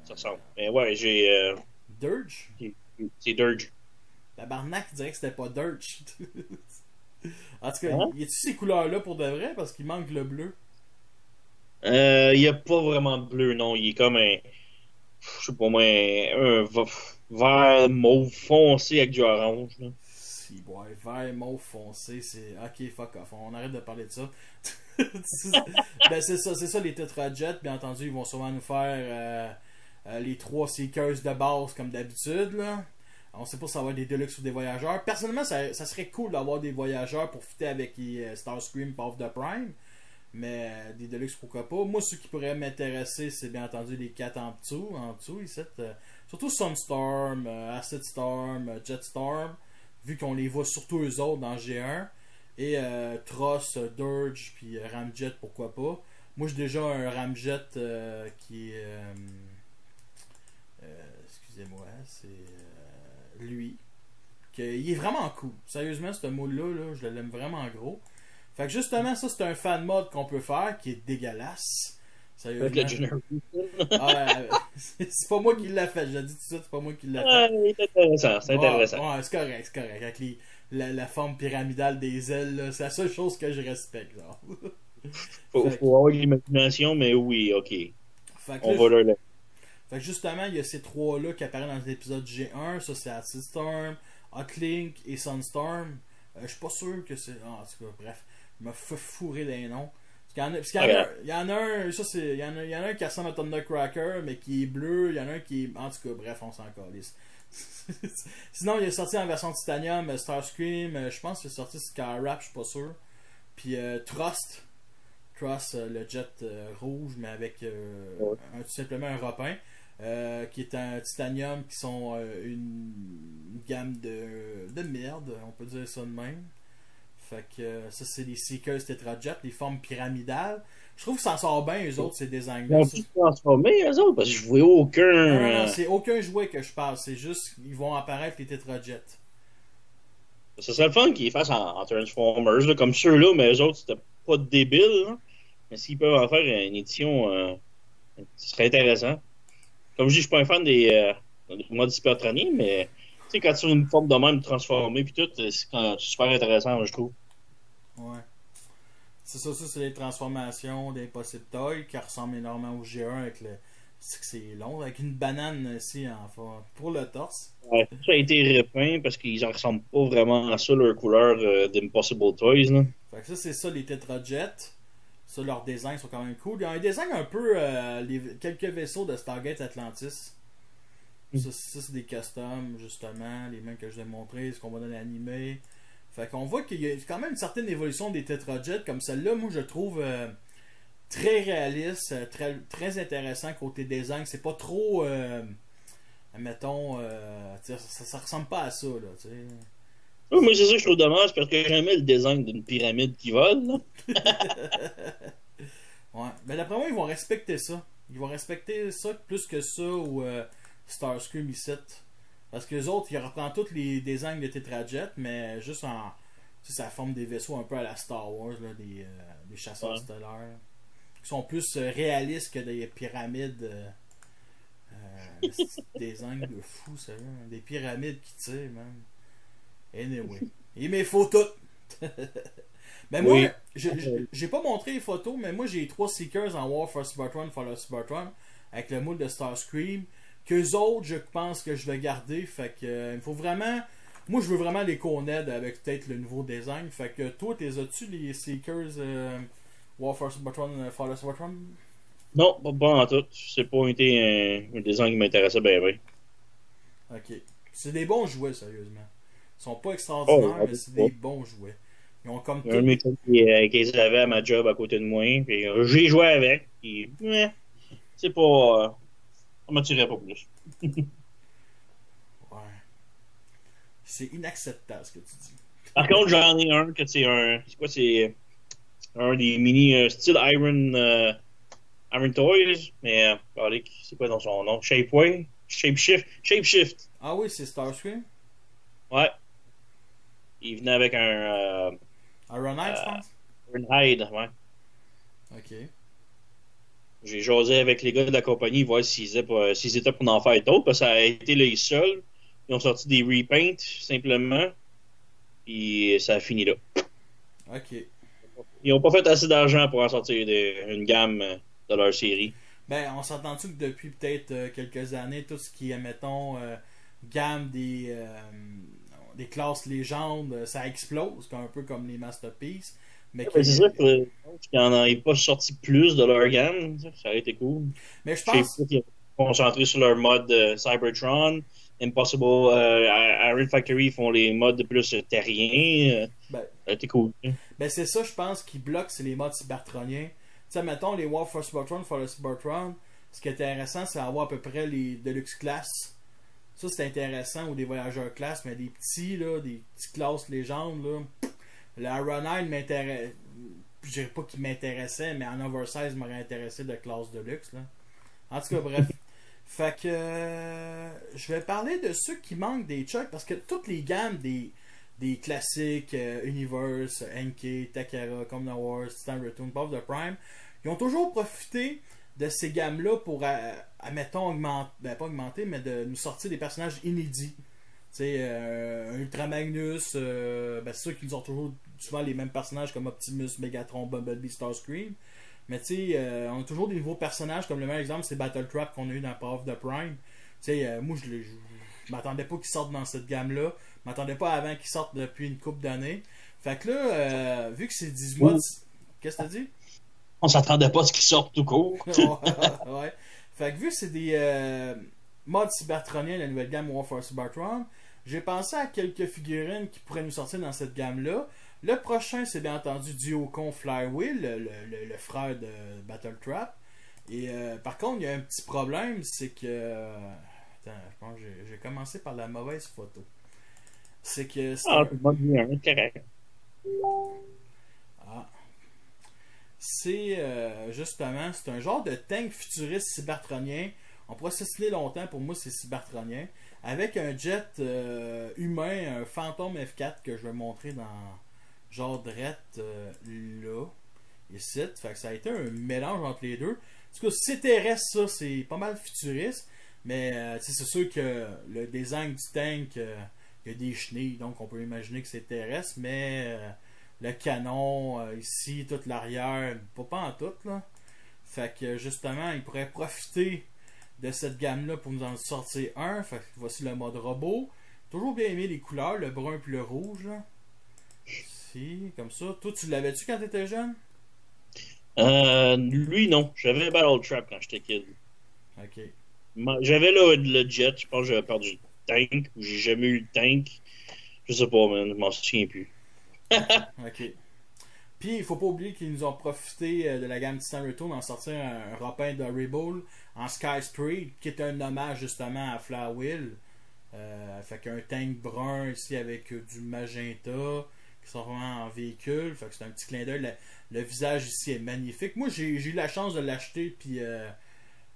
S2: Ça ressemble. Mais ouais, j'ai.
S1: Dirge?
S2: C'est Dirge.
S1: Tabarnak, il dirait que c'était pas Dirge. En tout cas,
S2: Hein?
S1: y a-tu ces couleurs-là pour de vrai? Parce qu'il manque le bleu.
S2: Il n'y a pas vraiment de bleu, non. Il est comme un. Je sais pas moi, un vert mauve foncé avec du orange. Là.
S1: Si, ouais, vert, mauve, foncé, c'est. Ok, fuck off, on arrête de parler de ça. Ben, c'est ça les Tetrajets. Bien entendu, ils vont sûrement nous faire les 3 Seekers de base comme d'habitude, là. On sait pas si ça va être des Deluxe ou des Voyageurs. Personnellement, ça serait cool d'avoir des Voyageurs pour fitter avec les Starscream Path of the Prime. Mais des Deluxe, pourquoi pas. Moi, ceux qui pourraient m'intéresser, c'est bien entendu les 4 en dessous ici. Surtout Sunstorm, Acid Storm, Jetstorm. Vu qu'on les voit surtout eux autres dans G1. Et Tross, Dirge, puis Ramjet, pourquoi pas. Moi, j'ai déjà un Ramjet qui est... excusez-moi, c'est lui. Il est vraiment cool. Sérieusement, ce mot-là, là, je l'aime vraiment gros. Fait que justement, ça, c'est un fan mode qu'on peut faire qui est dégueulasse. Sérieusement. C'est pas moi qui l'ai fait, je l'ai dit tout de suite, c'est pas moi qui l'ai fait.
S2: Ouais, c'est intéressant, c'est intéressant.
S1: Ouais, c'est correct. Avec la forme pyramidale des ailes, là, c'est la seule chose que je respecte. Genre.
S2: Faut avoir l'imagination, mais oui, ok. On va là.
S1: Fait que justement, il y a ces 3-là qui apparaissent dans l'épisode G1. Ça, c'est Acid Storm, Hotlink et Sunstorm. Je suis pas sûr que c'est. En tout cas, bref. Je me fais fourrer les noms. Parce qu'il y en a un. Ça, c'est. Il y en a un qui ressemble à Thundercracker, mais qui est bleu. Il y en a un qui est. En tout cas, bref, on s'en calisse. Sinon, il est sorti en version Titanium, Starscream. Je pense qu'il est sorti Skyrap, je suis pas sûr. Puis Trust. Cross, le jet rouge, mais avec
S2: Ouais.
S1: tout simplement un repin, qui est un titanium, qui sont une gamme de merde, on peut dire ça de même. Fait que ça, c'est les Seekers Tetrajet, les formes pyramidales. Je trouve que ça sort bien, eux autres, ces
S2: Ils
S1: designs-là.
S2: vont tous transformer, eux autres, parce que je voyais aucun.
S1: Non, non, non, c'est aucun jouet que je parle, c'est juste ils vont apparaître les Tetrajet.
S2: Ce serait le fun qu'ils fassent en Transformers, là, comme ceux-là, mais eux autres, c'était pas débile. Là. Mais s'ils peuvent en faire une édition, ce serait intéressant. Comme je dis, je suis pas un fan des modes hypertroniens, mais tu sais, quand tu as une forme de même transformée, puis tout, c'est super intéressant, je trouve.
S1: Ouais. C'est ça, c'est les transformations d'Impossible Toy qui ressemblent énormément au G1 avec le. C'est que c'est long, avec une banane ici enfin, pour le torse.
S2: Ouais, ça a été repeint parce qu'ils en ressemblent pas vraiment à ça, leur couleur d'Impossible Toys. Là.
S1: Fait que ça, c'est ça, les Tetrajet. Ça, leurs designs sont quand même cool. Il y a un design un peu. Quelques vaisseaux de Stargate Atlantis. Ça, c'est des customs, justement. Les mêmes que je vous ai montrés, ce qu'on va dans l'animé. Fait qu'on voit qu'il y a quand même une certaine évolution des Tetrajet. Comme celle-là, moi, je trouve très réaliste, très intéressant côté design. C'est pas trop. Mettons. Ça ressemble pas à ça, là. T'sais.
S2: Ouais, moi, c'est ça que je trouve dommage parce que j'aimais le design d'une pyramide qui vole. Là.
S1: Ouais. Mais d'après moi, ils vont respecter ça. Ils vont respecter ça plus que ça ou Starscream ici. Parce que les autres, ils reprennent tous les designs de Tetrajet, mais juste en. Tu sais, ça forme des vaisseaux un peu à la Star Wars, là, des chasseurs stellaires. Qui sont plus réalistes que des pyramides. Design de fou, ça. Des pyramides qui tirent, man. Anyway. Il me faut tout. Ben moi, j'ai pas montré les photos, mais moi j'ai 3 Seekers en War for Cybertron, Follow Cybertron, avec le moule de Starscream. Qu'eux autres, je pense que je vais garder. Fait que il faut vraiment. Moi, je veux vraiment les connaître avec peut-être le nouveau design. Fait que toi, t'es as-tu les Seekers War for Cybertron, Follow Cybertron?
S2: Non, pas en tout. C'est pas été un design qui m'intéressait bien, bien.
S1: Ok. C'est des bons jouets, sérieusement. Ils sont pas extraordinaires, mais c'est des bons jouets. Ils ont comme
S2: Il y a un mec qui les avait à ma job à côté de moi. Puis j'ai joué avec. Puis, c'est pas. Ça m'attirait pas plus.
S1: Ouais. C'est inacceptable ce que tu dis.
S2: Par contre, j'en ai un que c'est un. C'est quoi, c'est un des mini style Iron Toys. Mais, regardez, c'est quoi dans son nom? Shapeway? Shapeshift.
S1: Ah oui, c'est Starscream?
S2: Ouais. Il venait avec un.
S1: Ironhide, je pense?
S2: Hide, ouais.
S1: Ok.
S2: J'ai jasé avec les gars de la compagnie, voir s'ils étaient pour en faire d'autres, parce que ça a été les seuls. Ils ont sorti des repaints, simplement. Puis ça a fini là.
S1: Ok.
S2: Ils n'ont pas fait assez d'argent pour en sortir une gamme de leur série.
S1: Ben, on s'entend-tu que depuis peut-être quelques années, tout ce qui est, mettons, gamme des classes légendes, ça explose, un peu comme les Masterpieces. Mais
S2: C'est ça qu'ils n'en aient pas sorti plus de leur gamme. Ça aurait été cool.
S1: Mais je pense.
S2: Qu'ils sont concentrés sur leur mode Cybertron. Impossible Iron Factory font les modes plus terriens. Ça aurait été cool.
S1: Ben, c'est ça, je pense, qui bloque, c'est les modes cybertroniens. Tu sais, mettons, les War for Cybertron, for the Cybertron, ce qui est intéressant, c'est d'avoir à peu près les Deluxe Class. Ça, c'est intéressant, ou des voyageurs classe, mais des petits, là, des petites classes légendes, là. Le Ironhide m'intéresse. Je dirais pas qu'il m'intéressait, mais en oversize m'aurait intéressé de classe de luxe. Là. En tout cas, bref. Fait que je vais parler de ceux qui manquent des Chuck parce que toutes les gammes des classiques Universe, NK, Takara, Common Wars, Titan Return, Puff the Prime, ils ont toujours profité de ces gammes-là pour, admettons, augmenter, ben pas augmenter, mais de nous sortir des personnages inédits. Tu sais, Ultra Magnus, ben c'est sûr qu'ils nous ont toujours souvent les mêmes personnages comme Optimus, Megatron, Bumblebee, Starscream. Mais tu sais, on a toujours des nouveaux personnages, comme le meilleur exemple, c'est Battle Trap qu'on a eu dans Power of the Prime. Tu sais, moi je m'attendais pas qu'ils sortent dans cette gamme-là. Je m'attendais pas avant qu'ils sortent depuis une couple d'années. Fait que là, vu que c'est 18 mois. Qu'est-ce que t'as dit?
S2: On s'attendait pas à ce qu'ils sortent tout court.
S1: Ouais. Fait que vu que c'est des modes cybertroniens, la nouvelle gamme War for Cybertron, j'ai pensé à quelques figurines qui pourraient nous sortir dans cette gamme-là. Le prochain, c'est bien entendu Duocon Flywheel, le frère de Battle Trap. Et par contre, il y a un petit problème, c'est que... attends, je pense que j'ai commencé par la mauvaise photo. C'est que...
S2: Ah, c'est pas bien, correct.
S1: Ah. C'est justement, c'est un genre de tank futuriste cybertronien. On pourrait s'assiner longtemps, pour moi c'est cybertronien. Avec un jet humain, un Phantom F4 que je vais montrer dans genre drette là. Ici. Fait que ça a été un mélange entre les deux. En tout cas, si c'est terrestre, ça, c'est pas mal futuriste. Mais c'est sûr que le design du tank, il y a des chenilles, donc on peut imaginer que c'est terrestre, mais le canon, ici, toute l'arrière, pas en tout, là. Fait que justement, il pourrait profiter de cette gamme-là pour nous en sortir un. Fait que voici le mode robot. Toujours bien aimé les couleurs, le brun puis le rouge, là. Ici, comme ça. Toi, tu l'avais-tu quand t'étais jeune?
S2: Lui, non. J'avais Battle Trap quand j'étais kid.
S1: Ok.
S2: J'avais le jet, je pense que j'avais perdu le tank, ou j'ai jamais eu le tank. Je sais pas, man, je m'en souviens plus.
S1: Ok. Puis, il faut pas oublier qu'ils nous ont profité de la gamme Titan Return en sortir un repin de Rebel en Sky Spree, qui est un hommage justement à Flywheel. Fait qu'un tank brun ici avec du magenta, qui sont vraiment en véhicule. Fait que c'est un petit clin d'œil. Le visage ici est magnifique. Moi, j'ai eu la chance de l'acheter, puis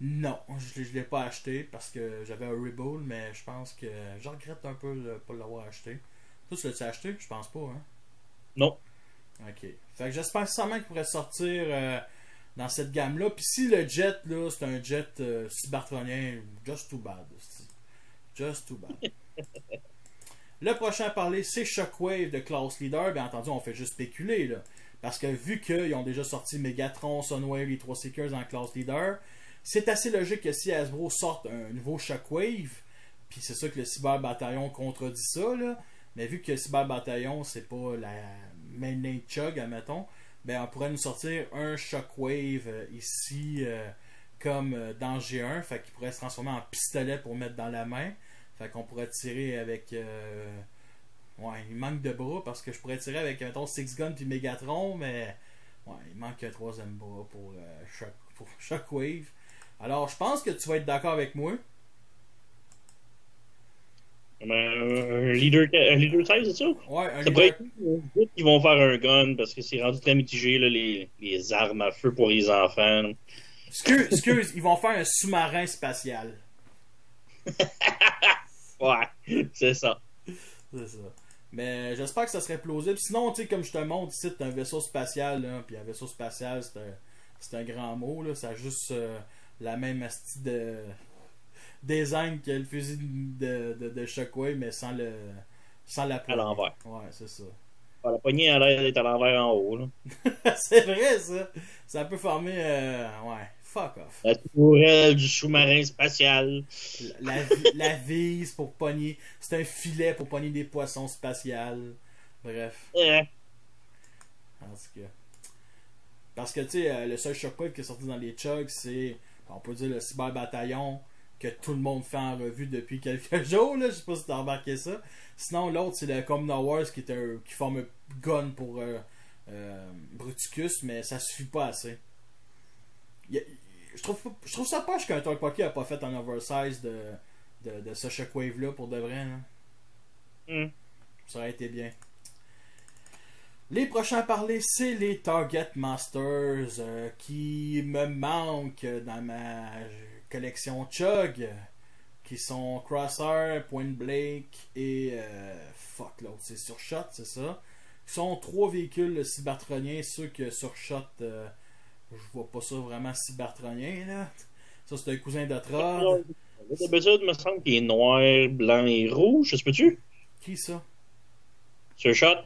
S1: non, je l'ai pas acheté parce que j'avais un Rebel, mais je pense que je regrette un peu de pas l'avoir acheté. Toi, tu l'as-tu acheté? Je pense pas, hein?
S2: Non.
S1: Ok. Fait que j'espère sincèrement qu'il pourrait sortir dans cette gamme-là. Puis si le jet, là, c'est un jet cybertronien, just too bad. Just too bad. Le prochain à parler, c'est Shockwave de Klaus Leader. Bien entendu, on fait juste spéculer, là. Parce que vu qu'ils ont déjà sorti Megatron, Sunwave et 3 Seekers en Klaus Leader, c'est assez logique que si Hasbro sorte un nouveau Shockwave, puis c'est ça que le Cyber Bataillon contredit ça, là. Mais vu que le Cyber Bataillon, c'est pas la main name Chug, admettons, ben on pourrait nous sortir un Shockwave ici comme dans G1, fait qu'il pourrait se transformer en pistolet pour mettre dans la main. Fait qu'on pourrait tirer avec ouais, il manque de bras parce que je pourrais tirer avec mettons Six Gun puis Megatron, mais ouais, il manque un troisième bras pour Shockwave. Alors je pense que tu vas être d'accord avec moi.
S2: Un leader 16, c'est ça?
S1: Ouais, un
S2: ça pourrait
S1: leader...
S2: être qu'ils vont faire un gun parce que c'est rendu très mitigé, là, les armes à feu pour les enfants. Là.
S1: Excuse, ils vont faire un sous-marin spatial.
S2: Ouais, c'est ça.
S1: C'est ça. Mais j'espère que ça serait plausible. Sinon, tu sais, comme je te montre ici, c'est un vaisseau spatial, là, puis un vaisseau spatial, c'est un grand mot, là. Ça a juste la même astuce de design que le fusil de Shockwave, mais sans la poignée.
S2: À l'envers.
S1: Ouais, c'est ça.
S2: Ah, la poignée a l'air d'être à l'envers en haut. Là.
S1: C'est vrai, ça. Ça peut former... ouais, fuck off.
S2: La tourelle du sous-marin spatial.
S1: La vise pour pogner... C'est un filet pour pogner des poissons spatials. Bref. En tout cas. Parce que, tu sais, le seul Shockwave qui est sorti dans les Chugs, c'est... On peut dire le Cyber Bataillon que tout le monde fait en revue depuis quelques jours. Là. Je sais pas si tu as remarqué ça. Sinon, l'autre, c'est le Commoner Wars qui forme un gun pour Bruticus, mais ça suffit pas assez. Je trouve ça poche qu'un Toy Pocky a pas fait un oversize de ce Shockwave-là pour de vrai. Hein. Ça aurait été bien. Les prochains à parler, c'est les Target Masters qui me manquent dans ma collection Chug, qui sont Crosshair, Point Blank et fuck l'autre, c'est Surshot, c'est ça. Qui sont 3 véhicules cybertroniens, ceux que Surshot, je vois pas ça vraiment cybertronien là. Ça c'est un cousin de Trod.
S2: D'habitude, il me semble qu'il est noir, blanc et rouge, je sais pas-tu?
S1: Qui ça?
S2: Surshot?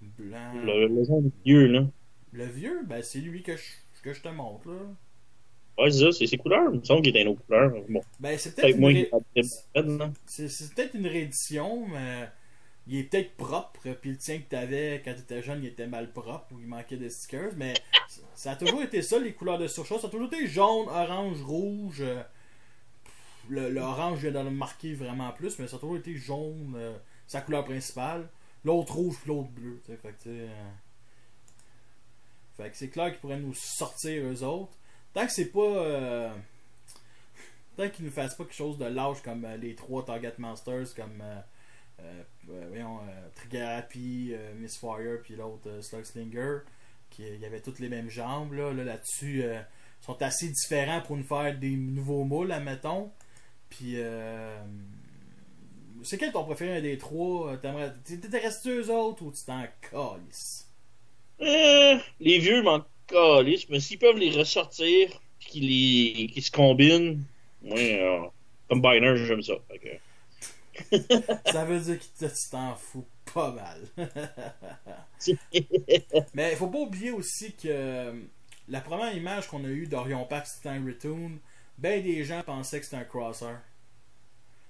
S1: Blanc.
S2: Le vieux là.
S1: Le vieux? Ben c'est lui que je te montre là.
S2: Ouais, c'est ça, c'est ses couleurs. Il me semble qu'il est une autre couleur. Bon.
S1: Ben, c'est peut-être
S2: c'est
S1: peut-être une réédition, mais il est peut-être propre. Puis le tien que t'avais quand t'étais jeune, il était mal propre ou il manquait de stickers. Mais ça a toujours été ça, les couleurs de Surshot. Ça a toujours été jaune, orange, rouge. L'orange vient de le marquer vraiment plus, mais ça a toujours été jaune, sa couleur principale. l'autre rouge puis l'autre bleu. Fait que, fait que c'est clair qu'ils pourraient nous sortir eux autres. Tant que c'est pas. Tant qu'ils nous fassent pas quelque chose de lâche comme les 3 Target Masters, comme Trigger Happy, Mistfire, puis l'autre Slugslinger, qui y avait toutes les mêmes jambes. Là-dessus, sont assez différents pour nous faire des nouveaux moules, admettons. Puis, c'est quel ton préféré des 3? T'intéresses-tu eux autres ou tu t'en calisses?
S2: Les vieux m'en calissent, mais s'ils peuvent les ressortir, puis qu'ils se combinent, moi, comme Biner, j'aime ça.
S1: Ça veut dire que tu t'en fous pas mal. Mais il faut pas oublier aussi que la première image qu'on a eue d'Orion Pack, c'était un Retoon. Ben des gens pensaient que c'était un Crosser.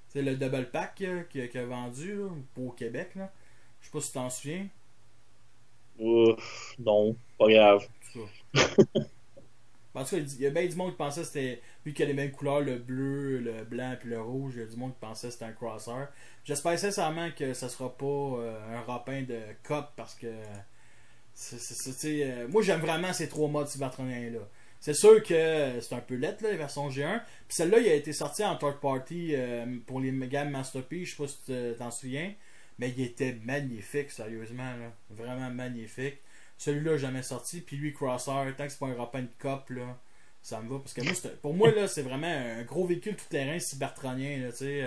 S1: C'est le double pack qu'il a vendu là, au Québec. Là. Je sais pas si tu t'en souviens.
S2: Non, pas grave.
S1: En tout cas, il y a bien du monde qui pensait que c'était. Vu qu'il y a les mêmes couleurs, le bleu, le blanc puis le rouge, il y a du monde qui pensait que c'était un Crosser. J'espère sincèrement que ça sera pas un rapin de cop parce que. Moi j'aime vraiment ces 3 modes cybertroniens là. C'est sûr que c'est un peu lettre là, les versions G1. Puis celle-là, il a été sorti en third party pour les gammes Masterpiece, je sais pas si tu t'en souviens. Mais il était magnifique, sérieusement. Là. Vraiment magnifique. Celui-là, jamais sorti. Puis lui, Crosser, tant que c'est pas un rapin de cop, là, ça me va. Parce que moi, pour moi, là, c'est vraiment un gros véhicule tout-terrain cybertronien. Là, c'est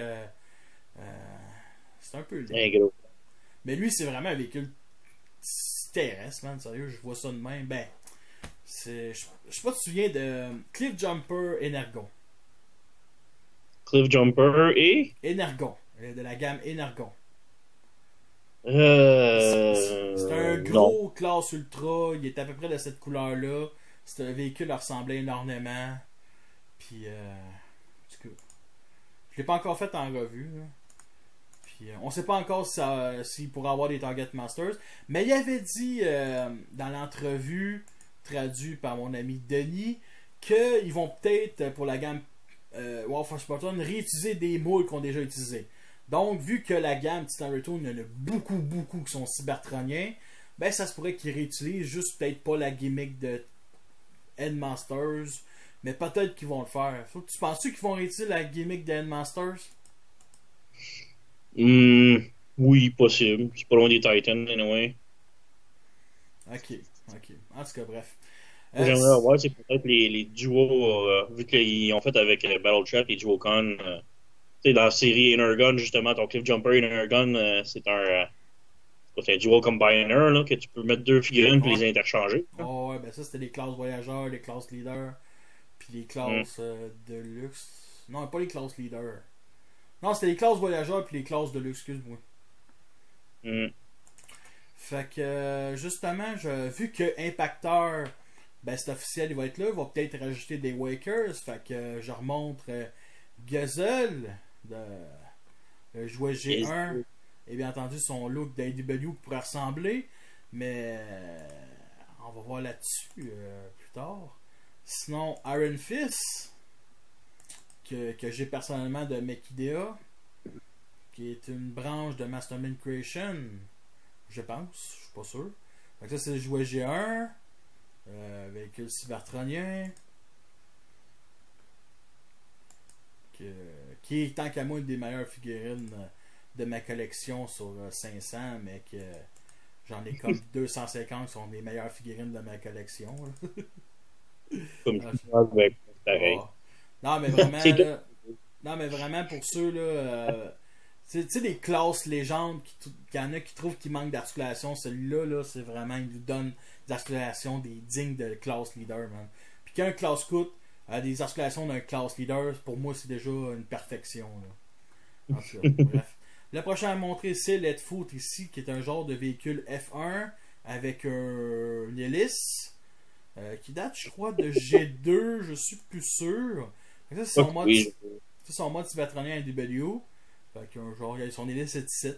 S1: un peu laid. Mais lui, c'est vraiment un véhicule terrestre, man. Sérieux, je vois ça de même. Ben, je sais pas si tu te souviens de Cliff Jumper Energon.
S2: Cliff Jumper et
S1: Energon. De la gamme Energon.
S2: C'est
S1: un gros classe ultra. Il est à peu près de cette couleur-là. C'est un véhicule qui ressemblait énormément. Puis, je l'ai pas encore fait en revue. Là. Puis, on sait pas encore s'il pourra avoir des Target Masters. Mais il avait dit dans l'entrevue traduit par mon ami Denis qu'ils vont peut-être pour la gamme Warforce Spartan réutiliser des moules qu'ils ont déjà utilisés. Donc, vu que la gamme Titan Return, il y en a beaucoup qui sont cybertroniens, ben ça se pourrait qu'ils réutilisent juste peut-être pas la gimmick de Headmasters, mais peut-être qu'ils vont le faire. Tu penses-tu qu'ils vont réutiliser la gimmick de Headmasters?
S2: Oui, possible. C'est pas loin des Titans, anyway.
S1: Ok. En tout cas, bref.
S2: J'aimerais voir, c'est peut-être les duos, vu qu'ils ont fait avec Battle Trap, les DuoCon. Dans la série Energon, justement, ton Cliff Jumper Energon, c'est un duo combiner là, que tu peux mettre 2 figurines et les interchanger.
S1: Ouais, ben ça c'était les classes voyageurs, les classes leaders, puis les classes de luxe. Non, pas les classes leaders. Non, c'était les classes voyageurs puis les classes de luxe, excuse-moi. Fait que justement, vu que Impactor, ben c'est officiel, il va être là, il va peut-être rajouter des Wakers. Fait que je remontre Guzzle de jouet G1 et bien entendu son look d'AEW pourrait ressembler, mais on va voir là-dessus plus tard. Sinon Iron Fist que j'ai personnellement de Mechidea, qui est une branche de Mastermind Creation, je pense, je suis pas sûr. Donc ça c'est le jouet G1, véhicule cybertronien, qui est tant qu'à moi une des meilleures figurines de ma collection sur 500, mais que j'en ai comme 250 qui sont les meilleures figurines de ma collection.
S2: Comme pareil.
S1: Non mais vraiment là, non mais vraiment pour ceux là tu sais des classes légendes qu'il y en a qui trouvent qu'il manque d'articulation, celui-là là, c'est vraiment, il nous donne des articulations des dignes de classe leader, man. Puis qu'un classe coûte des articulations d'un class leader, pour moi c'est déjà une perfection là. En tout cas, bref. Le prochain à montrer c'est Letfoot ici, qui est un genre de véhicule F1 avec une hélice qui date je crois de G2, je suis plus sûr. Ça, c'est son mode cybertronien AW. Fait qu'un genre, il y a son hélice ici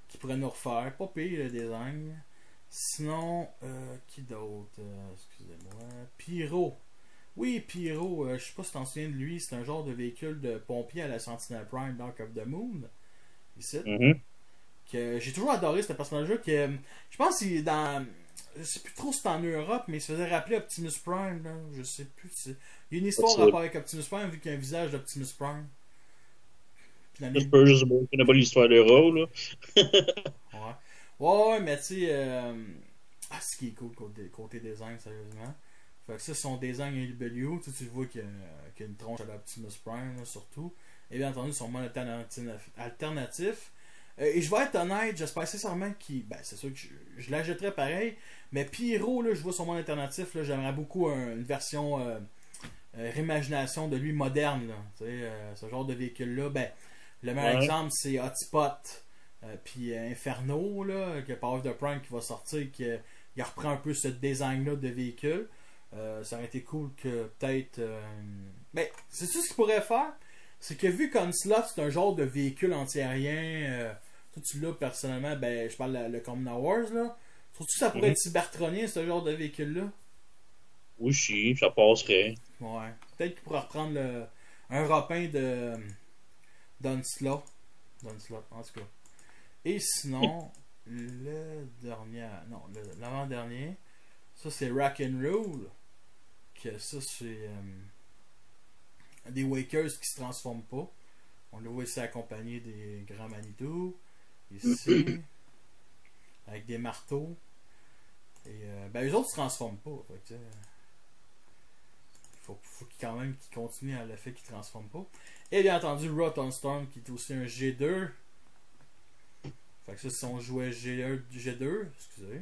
S1: qui pourrait nous refaire. Pas pire le design. Sinon, qui d'autre? Excusez-moi. Pyro. Oui, Pyro, je sais pas si tu t'en souviens de lui, c'est un genre de véhicule de pompier à la Sentinel Prime Dark of the Moon. Ici. que j'ai toujours adoré ce personnage-là. Que, je pense qu'il est dans. Je sais plus trop si c'est en Europe, mais il se faisait rappeler Optimus Prime. Là. Je sais plus. Il y a une histoire à rapport avec Optimus Prime vu qu'il y a un visage d'Optimus Prime.
S2: Je peux juste je connais pas l'histoire de Raw, là.
S1: Ouais. Ouais, mais tu sais. Ce qui est cool côté design, sérieusement. Fait que ça, son design AEW, tu vois qu'il y a une tronche à l'Optimus Prime, là, surtout. Et bien entendu, son monde alternatif. Et je vais être honnête, j'espère sincèrement qu'il. Ben, c'est sûr que je l'achèterais pareil. Mais Pyro, là, je vois son monde alternatif, là, j'aimerais beaucoup une version réimagination de lui moderne, là. Tu sais, ce genre de véhicule-là. Ben, le meilleur exemple, c'est Hotspot. Puis Inferno, là, que Power of the Prime qui va sortir, il reprend un peu ce design-là de véhicule. Ça aurait été cool que peut-être. Ben, c'est tout ce qu'il pourrait faire. C'est que vu comme Slot, c'est un genre de véhicule anti-aérien. Toi, tu l'as personnellement, ben, je parle le Common Wars, là. Trouves-tu que ça pourrait être cybertronien, ce genre de véhicule-là?
S2: Oui, si, ça passerait.
S1: Ouais. Peut-être qu'il pourrait reprendre un repin de Dunslot. Dunslot, en tout cas. Et sinon, le dernier. Non, l'avant-dernier. Ça, c'est Rock'n'Roll. Que ça, c'est des Wakers qui se transforment pas. On le voit ici accompagné des grands Manitou. Ici. Avec des marteaux. Et ben, eux autres se transforment pas. Fait que, faut quand même qu'ils continuent à le fait qu'ils ne transforment pas. Et bien entendu, Rotten Storm qui est aussi un G2. Fait que ça, c'est son jouet G2, excusez.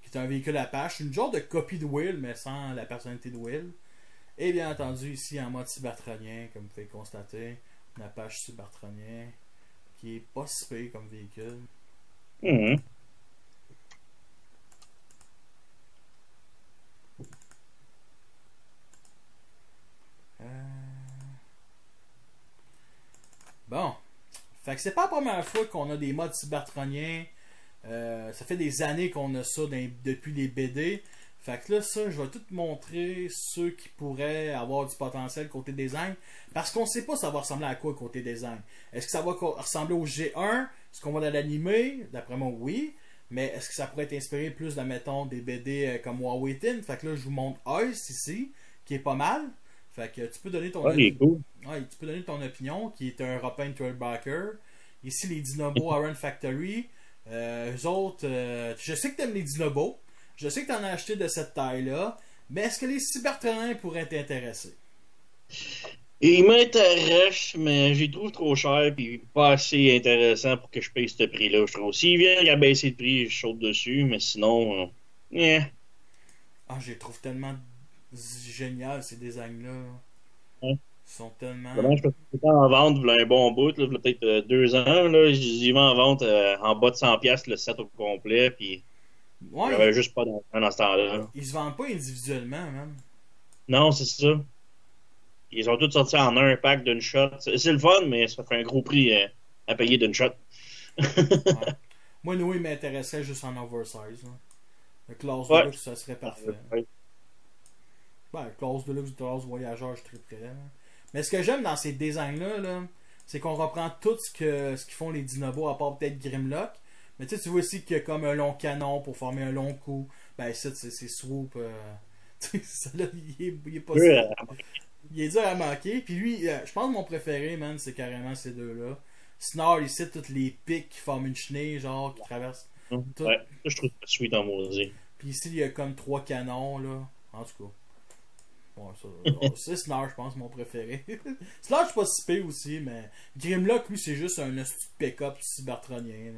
S1: Qui est un véhicule Apache. Une genre de copie de Will, mais sans la personnalité de Will. Et bien entendu, ici en mode cybertronien, comme vous pouvez constater, un Apache cybertronien qui est pas si pire comme véhicule.
S2: Mm-hmm.
S1: Bon. Fait que c'est pas la première fois qu'on a des modes cybertroniens. Ça fait des années qu'on a ça depuis les BD. Fait que là, ça, je vais tout montrer ceux qui pourraient avoir du potentiel côté design. Parce qu'on sait pas ça va ressembler à quoi côté design. Est-ce que ça va ressembler au G1? Est-ce qu'on va dans l'animé? D'après moi, oui. Mais est-ce que ça pourrait être inspiré plus, mettons, des BD comme Huawei Tin? Fait que là, je vous montre Ice ici, qui est pas mal. Fait que tu peux donner ton
S2: opinion.
S1: Ouais, tu peux donner ton opinion, qui est un Robin Trailbacker. Ici, les Dinobos Iron Factory. Eux autres, je sais que tu aimes les Dinobos. Je sais que tu en as acheté de cette taille-là. Mais est-ce que les cybertroniens pourraient t'intéresser?
S2: Ils m'intéressent, mais j'y trouve trop cher et pas assez intéressant pour que je paye ce prix-là, je trouve. S'ils viennent à baisser le prix, je saute dessus, mais sinon,
S1: Ah, je les trouve tellement génial ces designs-là.
S2: Ouais.
S1: Ils sont tellement.
S2: Vraiment, je peux en vente voilà un bon bout, là, peut-être 2 ans. Là, j'y vais en vente en bas de 100$ le set au complet, puis
S1: Ouais,
S2: j'avais juste pas dans ce temps-là.
S1: ils se vendent pas individuellement, même.
S2: Non, c'est ça. Ils ont tous sortis en un pack d'une shot. C'est le fun, mais ça fait un gros prix à payer d'une shot.
S1: Ouais. Moi, nous, il m'intéressait juste en oversize. Là. Le classe de luxe, ça serait parfait. Ben, classe de luxe, classe voyageur, je suis très prêt. Mais ce que j'aime dans ces designs-là, là, c'est qu'on reprend tout ce qu'ils font les Dinobos, à part peut-être Grimlock. Mais tu vois aussi qu'il y a comme un long canon pour former un long coup. Ben, ça, c'est Swoop. Ça, là, il est pas il est dur à manquer. Puis lui, je pense que mon préféré, man, c'est carrément ces deux-là. Snarl, ici, toutes les pics qui forment une chenille, genre, qui traversent. Tout.
S2: Ouais, ça, je trouve ça sweet en maudit.
S1: Puis ici, il y a comme 3 canons, là. En tout cas. Ouais, c'est Snarl, je pense, mon préféré. Snarl, je suis pas si pire aussi, mais Grimlock, lui, c'est juste un pick-up cybertronien.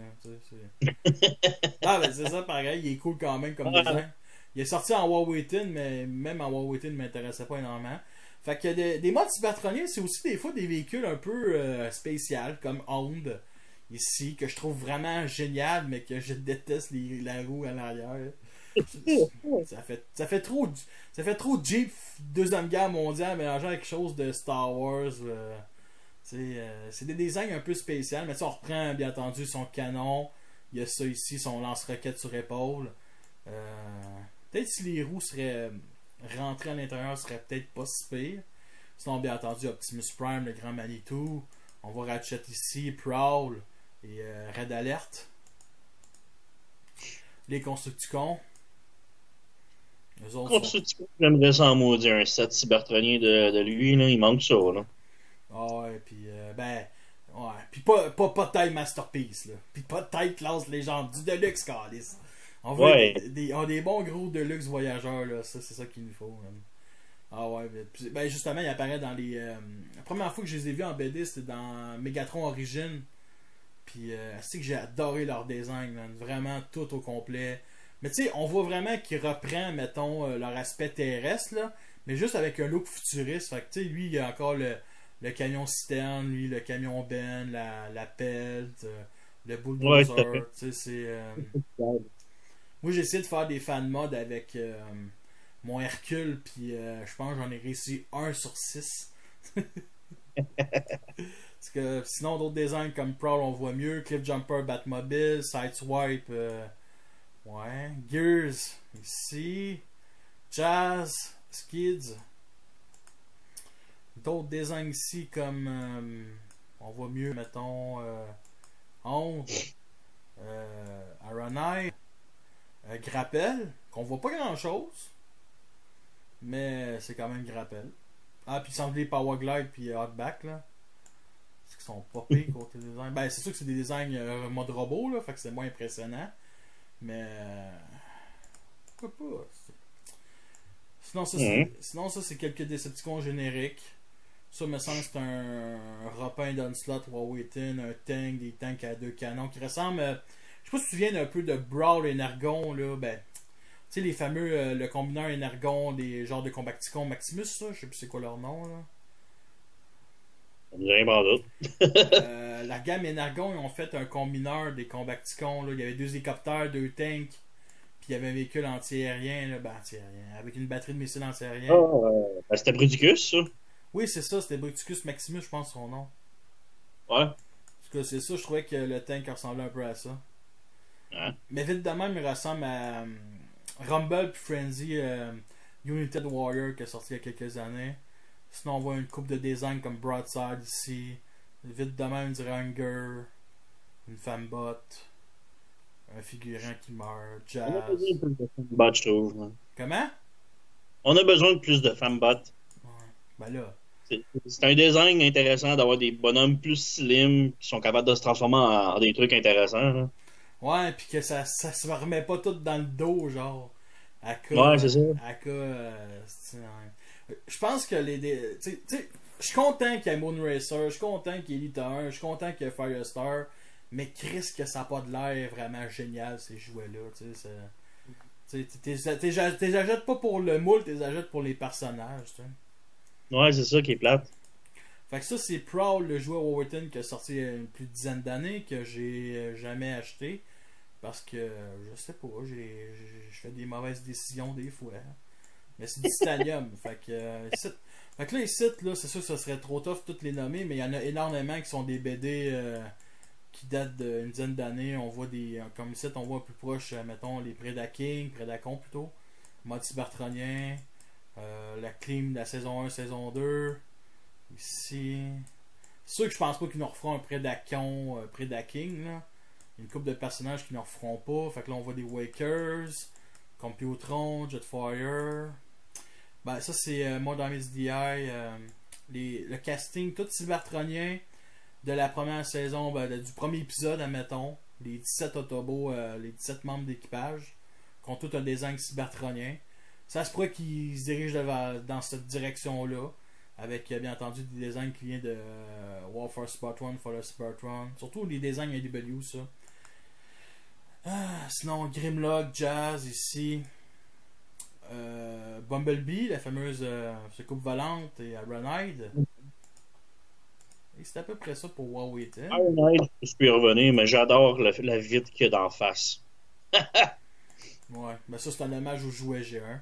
S1: Ah, ben c'est ça, pareil. Il est cool quand même comme design. Il est sorti en Huawei Tin, mais même en Huawei Tin, ne m'intéressait pas énormément. Fait que des modes cybertroniens, c'est aussi des fois des véhicules un peu spéciaux, comme Hound, ici, que je trouve vraiment génial, mais que je déteste la roue à l'arrière. Ça fait trop Jeep Deuxième Guerre mondiale mélangé avec quelque chose de Star Wars. C'est des designs un peu spéciaux, mais on reprend bien entendu son canon. Il y a ça ici, son lance-roquette sur épaule. Peut-être si les roues seraient rentrées à l'intérieur, ce serait peut-être pas si pire. Sinon, bien entendu, Optimus Prime, le grand Manitou. On voit Ratchet ici, Prowl et Red Alert. Les Constructicons. Eux autres sont...
S2: Constructicon, j'aimerais ça en maudire un set cybertronien de lui, là. Il manque ça, là.
S1: Ah ouais, puis ben... Ouais, puis pas de taille Masterpiece, là. Puis pas de taille classe légende. Du Deluxe, calice. On veut
S2: Ouais.
S1: des bons gros Deluxe voyageurs, là. Ça, c'est ça qu'il nous faut, man. Ah ouais, ben justement, il apparaît dans les... la première fois que je les ai vus en BD, c'était dans Megatron Origin. Puis c'est que j'ai adoré leur design, man. Vraiment tout au complet. Mais tu sais, on voit vraiment qu'il reprend, mettons, leur aspect terrestre, là. Mais juste avec un look futuriste. Fait que tu sais, lui, il y a encore le camion citerne, lui, le camion Ben, la pelle, le
S2: Ouais, tout à
S1: bulldozer.
S2: fait.
S1: Tu sais, c'est... Moi, j'ai essayé de faire des fan mods avec mon Hercule, puis je pense que j'en ai réussi 1/6. Parce que sinon, d'autres designs comme Prowl, on voit mieux. Cliff Jumper, Batmobile, Sideswipe, ouais. Gears, ici. Jazz, Skids. D'autres designs ici comme. On voit mieux, mettons. Honte, Aronite, Grappel, qu'on voit pas grand chose. Mais c'est quand même Grappel. Ah, puis Sanglier Power Glide, puis Hotback, là. Parce qu'ils sont pas pires côté design. Ben, c'est sûr que c'est des designs mode robot, là, fait que c'est moins impressionnant. Mais. Pourquoi pas? Sinon, ça, c'est quelques Decepticons génériques. Ça, me semble que c'est un Rapin d'Onslaught, Wawaitin, un tank, des tanks à 2 canons qui ressemblent. Je sais pas si tu te souviens un peu de Brawl Energon, là. Ben, tu sais, les fameux, le combineur Energon, des genres de Combacticons Maximus, ça. Je sais plus c'est quoi leur nom, là.
S2: On dirait pas d'autre.
S1: La gamme Energon, ils ont fait un combineur des Combacticons, là. Il y avait 2 hélicoptères, 2 tanks. Puis il y avait un véhicule anti-aérien, là, ben anti-aérien, avec une batterie de missiles anti-aériens.
S2: Ben, c'était Bruticus, ça.
S1: Oui, c'est ça, c'était Bruticus Maximus, je pense son nom.
S2: Ouais.
S1: Parce que c'est ça, je trouvais que le tank ressemblait un peu à ça.
S2: Ouais.
S1: Mais vite de même, il ressemble à Rumble puis Frenzy United Warrior qui est sorti il y a quelques années. Sinon, on voit une coupe de design comme Broadside ici. Vite de même, on dirait Hunger, une femme bot, un figurant qui meurt,
S2: On a
S1: Jazz.
S2: besoin de plus de femmes je trouve. Ouais.
S1: Comment?
S2: On a besoin de plus de femmes
S1: Ouais. Ben là.
S2: C'est un design intéressant d'avoir des bonhommes plus slim qui sont capables de se transformer en des trucs intéressants. Là.
S1: Ouais, puis que ça se remet pas tout dans le dos, genre.
S2: Ouais, c'est ça.
S1: Je pense que tu sais, je suis content qu'il y ait Moonracer, je suis content qu'il y ait Elite 1, je suis content qu'il y ait Firestar, mais Chris, que ça n'a pas de l'air vraiment génial, ces jouets-là. Tu sais, t'es achètes pas pour le moule, t'es achètes pour les personnages. T'sais.
S2: Ouais, c'est ça qui est plate.
S1: Fait que ça, c'est Prowl, le jouet Warrington qui a sorti il y a plus de dizaine d'années, que j'ai jamais acheté. Parce que, je sais pas, je fais des mauvaises décisions des fois. Mais c'est du titanium. Fait que là, ici, là, c'est sûr que ce serait trop tough de toutes les nommer, mais il y en a énormément qui sont des BD qui datent d'une dizaine d'années. On voit des, comme ici, on voit plus proche, mettons, les Predaking, Predacon plutôt, Mode Cybertronien, la Clim de la saison 1, saison 2. Ici. C'est sûr que je pense pas qu'ils nous referont un Predacon, Predaking, là. Une couple de personnages qui ne referont pas. Fait que là, on voit des Wakers, Computron, Jetfire. Ben, ça, c'est moi dans mes DI. Le casting, tout cybertronien de la première saison, du premier épisode, admettons. Les 17 Autobots, les 17 membres d'équipage, qui ont tout un design cybertronien. Ça se pourrait qu'ils se dirigent dans cette direction-là. Avec, bien entendu, des designs qui viennent de War for Cybertron, For the Cybertron. Surtout les designs AW, ça. Sinon, Grimlock, Jazz, ici. Bumblebee, la fameuse soucoupe volante, et Ironhide. Et c'est à peu près ça pour Huawei.
S2: Ironhide, je peux y revenir, mais j'adore la vitre qu'il y a d'en face.
S1: Ouais, mais ça, c'est un hommage au jouet G1.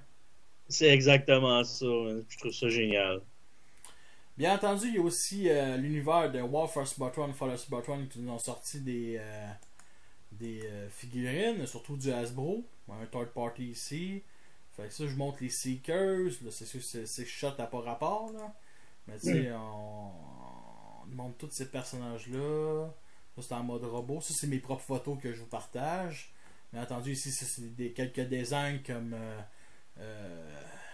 S2: C'est exactement ça. Je trouve ça génial.
S1: Bien entendu, il y a aussi l'univers de War for Cybertron, For the Cybertron qui nous ont sorti des figurines, surtout du Hasbro. Un third party ici. Fait que ça, je montre les Seekers. Là, c'est sûr que c'est shot à pas rapport. Là. Mais tu sais, on montre tous ces personnages-là. Ça, c'est en mode robot. Ça, c'est mes propres photos que je vous partage. Bien entendu, ici, c'est quelques designs comme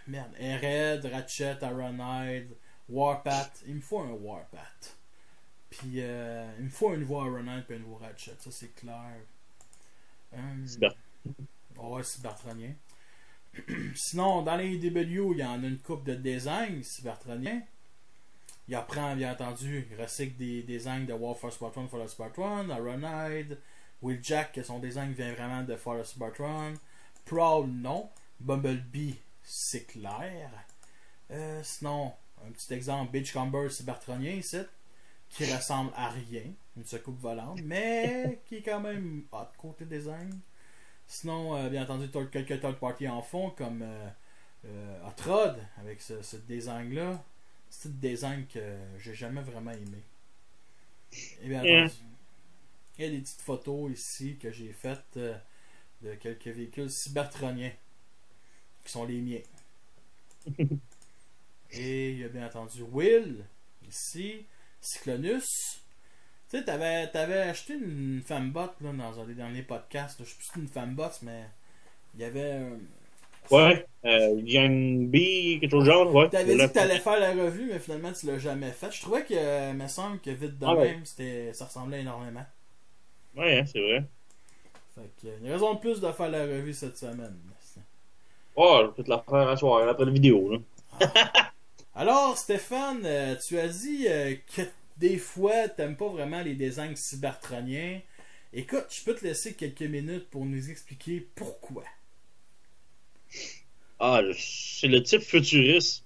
S1: merde, Airhead, Ratchet, Ironhide, Warpath. Il me faut un Warpath. Puis il me faut un nouveau Ironhide et un nouveau Ratchet, ça c'est clair. Ouais, cybertronien. Sinon, dans les EW, il y en a une coupe de designs cybertroniens. Il apprend, bien entendu, il recycle des designs de War for Spartan, For the Spartan, Ironhide, Wheeljack, que son design vient vraiment de For the Spartan. Prowl, non. Bumblebee, c'est clair. Sinon, un petit exemple, Beachcomber cybertronien ici, qui ressemble à rien, une secoupe volante, mais qui est quand même hot côté design. Sinon, bien entendu, quelques third party en fond, comme Hot Rod, avec ce design-là. C'est un design que j'ai jamais vraiment aimé. Et bien entendu, il y a des petites photos ici que j'ai faites de quelques véhicules cybertroniens, qui sont les miens. Et il y a bien entendu Will, ici, Cyclonus. Tu sais, t'avais acheté une fembot là, dans un des derniers podcasts. Là. Je sais plus si c'était une fembot, mais il y avait.
S2: Ouais, Young B, quelque chose de genre, ouais.
S1: T'avais dit que t'allais faire la revue, mais finalement tu l'as jamais fait. Je trouvais que, me semble que vite de même, ça ressemblait énormément.
S2: Ouais, hein, c'est vrai.
S1: Fait que, il y a raison de plus de faire la revue cette semaine.
S2: Oh, je peux te la faire à soir, après la vidéo, là.
S1: Ah. Alors, Stéphane, tu as dit que des fois, t'aimes pas vraiment les designs cybertroniens. Écoute, je peux te laisser quelques minutes pour nous expliquer pourquoi.
S2: Ah, c'est le type futuriste.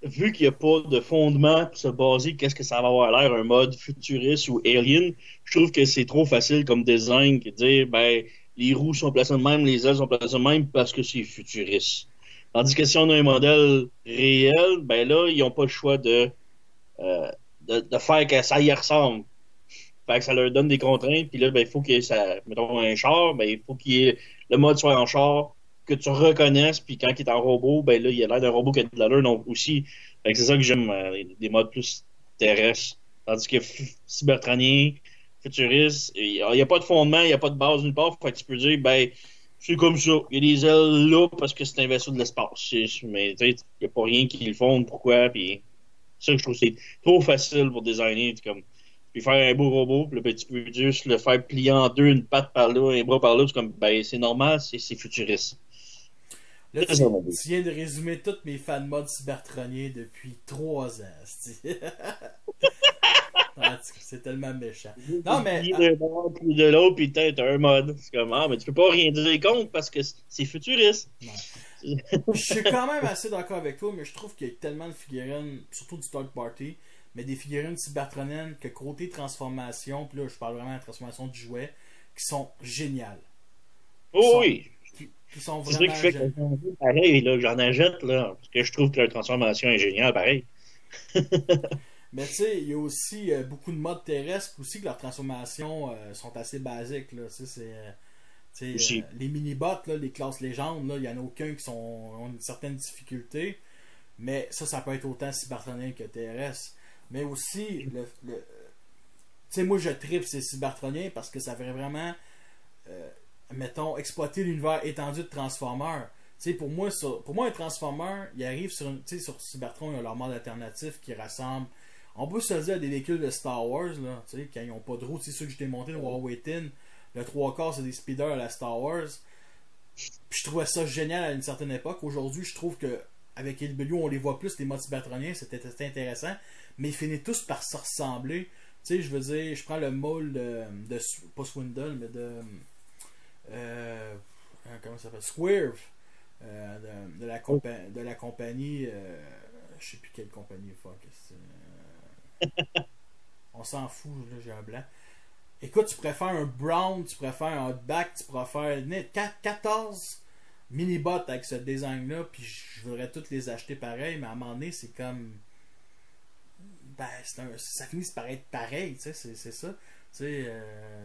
S2: Vu qu'il n'y a pas de fondement pour se baser qu'est-ce que ça va avoir l'air un mode futuriste ou alien, je trouve que c'est trop facile comme design que de dire ben les roues sont placées de même, les ailes sont placées de même parce que c'est futuriste. Tandis que si on a un modèle réel, ben là, ils n'ont pas le choix de faire que ça y ressemble. Fait que ça leur donne des contraintes, puis là, ben, il faut que ça. Mettons un char, ben, il faut le mode soit en char, que tu reconnaisses, puis quand il est en robot, ben là, il a l'air d'un robot qui a de l'allure, donc aussi. Fait que c'est ça que j'aime, des modes plus terrestres. Tandis que cybertronien, futuriste, il n'y a pas de fondement, il n'y a pas de base nulle part, fait que tu peux dire, ben, c'est comme ça. Il y a des ailes là parce que c'est un vaisseau de l'espace. Mais tu sais, il n'y a pas rien qui le fonde, pourquoi, puis ça que je trouve que c'est trop facile pour designer, comme puis faire un beau robot, puis là, ben, tu peux juste le faire plier en deux, une patte par là, un bras par là, c'est comme, ben, c'est normal, c'est futuriste.
S1: Là, tu viens de résumer toutes mes fan modes cybertroniens depuis 3 ans. C'est tellement méchant. Non, mais.
S2: De bord, puis de l'autre, puis t'as un mode. C'est comme, ah, mais tu peux pas rien dire contre parce que c'est futuriste.
S1: Je suis quand même assez d'accord avec toi, mais je trouve qu'il y a tellement de figurines, surtout du third party, mais des figurines cybertroniennes que côté transformation, puis là je parle vraiment de transformation de jouets, qui sont géniales.
S2: Oh oui!
S1: Qui sont
S2: c'est ça qui fait que pareil, là, j'en achète, là, parce que je trouve que la transformation est géniale, pareil.
S1: Mais tu sais, il y a aussi beaucoup de modes terrestres aussi que leurs transformations sont assez basiques. Là. Les mini-bots, les classes légendes, il n'y en a aucun qui ont une certaine difficulté. Mais ça peut être autant cybertronien que terrestre. Mais aussi, tu sais, moi je tripe ces cybertroniens parce que ça fait vraiment, mettons, exploiter l'univers étendu de Transformers. Tu sais, pour moi, un Transformer, il arrive sur Cybertron, il y a leur mode alternatif qui rassemble. On peut se le dire à des véhicules de Star Wars, là, tu sais, quand ils n'ont pas de roue, c'est ceux que je t'ai monté, le Huawei Tin, le 3/4 c'est des speeders à la Star Wars. Puis je trouvais ça génial à une certaine époque. Aujourd'hui, je trouve que avec LBU, on les voit plus, les modes cybertroniens, c'était intéressant, mais ils finissent tous par se ressembler. Tu sais, je veux dire, je prends le mold de pas Swindle, mais de comment ça s'appelle? Swerve, de la compagnie, je sais plus quelle compagnie, fuck. On s'en fout, là, j'ai un blanc. Écoute, tu préfères un Brown, tu préfères un Hotback, tu préfères 14 mini-bots avec ce design-là, puis je voudrais toutes les acheter pareil, mais à un moment donné, c'est comme. Ben, ça finit par être pareil, tu sais, c'est ça. Tu sais,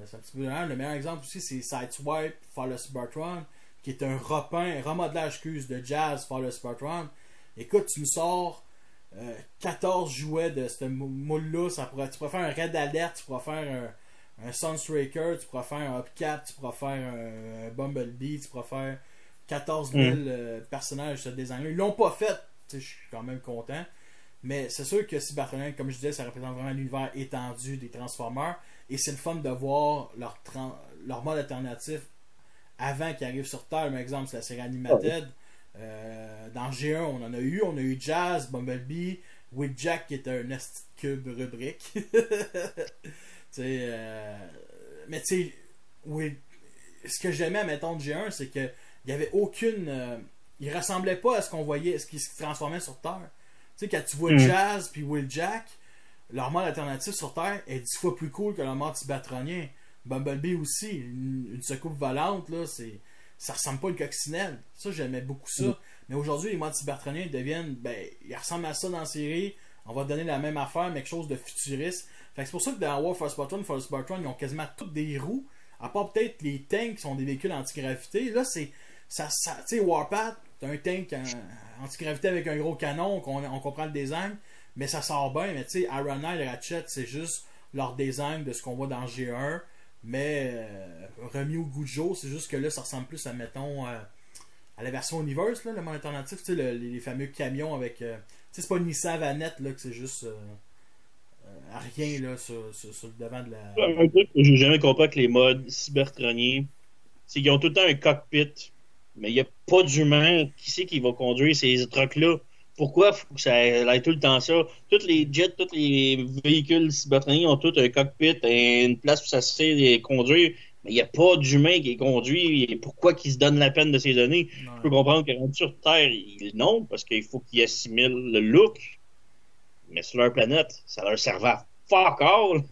S1: c'est un petit peu. Le meilleur exemple aussi, c'est Sideswipe for the Cybertron, qui est un remodelage, de Jazz for the Cybertron. Écoute, tu me sors 14 jouets de ce moule-là, tu pourrais faire un Red Alert, tu pourrais faire un Sunstreaker, tu pourras faire un Hubcap, tu pourras faire un Bumblebee, tu pourras faire 14 000 personnages de ce design-là. Ils l'ont pas fait, je suis quand même content. Mais c'est sûr que Cybertronian, comme je disais, ça représente vraiment l'univers étendu des Transformers. Et c'est le fun de voir leur mode alternatif avant qu'ils arrivent sur Terre. Par exemple, c'est la série Animated. Dans G1, on en a eu Jazz, Bumblebee, Wheeljack qui est un esti de cube rubrique. Mais tu sais, ce que j'aimais, mettons, de G1, c'est que il y avait aucune. Il ressemblait pas à ce qu'on voyait, à ce qui se transformait sur Terre. Tu sais, quand tu vois Jazz puis Wheeljack, leur mode alternatif sur Terre est 10 fois plus cool que leur mode cybertronien. Bumblebee aussi, une secoupe volante, là, ça ressemble pas à une coccinelle. Ça, j'aimais beaucoup ça. Mais aujourd'hui, les modes cybertroniens deviennent, ils ressemblent à ça dans la série. On va donner la même affaire, mais quelque chose de futuriste. Fait que c'est pour ça que dans War for Cybertron, ils ont quasiment toutes des roues, à part peut-être les tanks qui sont des véhicules antigravité. Là, tu sais, Warpath, t'as un tank antigravité avec un gros canon, on comprend le design, mais ça sort bien. Mais tu sais, Ironhide et Ratchet, c'est juste leur design de ce qu'on voit dans G1. Mais remis au goût de jour, c'est juste que là, ça ressemble plus à, mettons, à la version Universe, là, le monde alternatif, tu sais, les fameux camions avec. Tu sais, c'est pas une Nissan Vanette, là, que c'est juste rien, là, sur le devant de la.
S2: Un truc que j'ai jamais compris avec les modes cybertroniens, c'est qu'ils ont tout le temps un cockpit, mais il n'y a pas d'humain. Qui c'est qui va conduire ces trucks-là? Pourquoi faut que ça aille tout le temps ça? Tous les jets, tous les véhicules cybertroniens ont tous un cockpit, une place où ça se sait conduire, mais il n'y a pas d'humain qui est conduit. Et pourquoi qu'ils se donnent la peine de ces données? Ouais. Je peux comprendre que sur Terre, non, parce qu'il faut qu'ils assimilent le look, mais sur leur planète, ça leur servait à fuck all!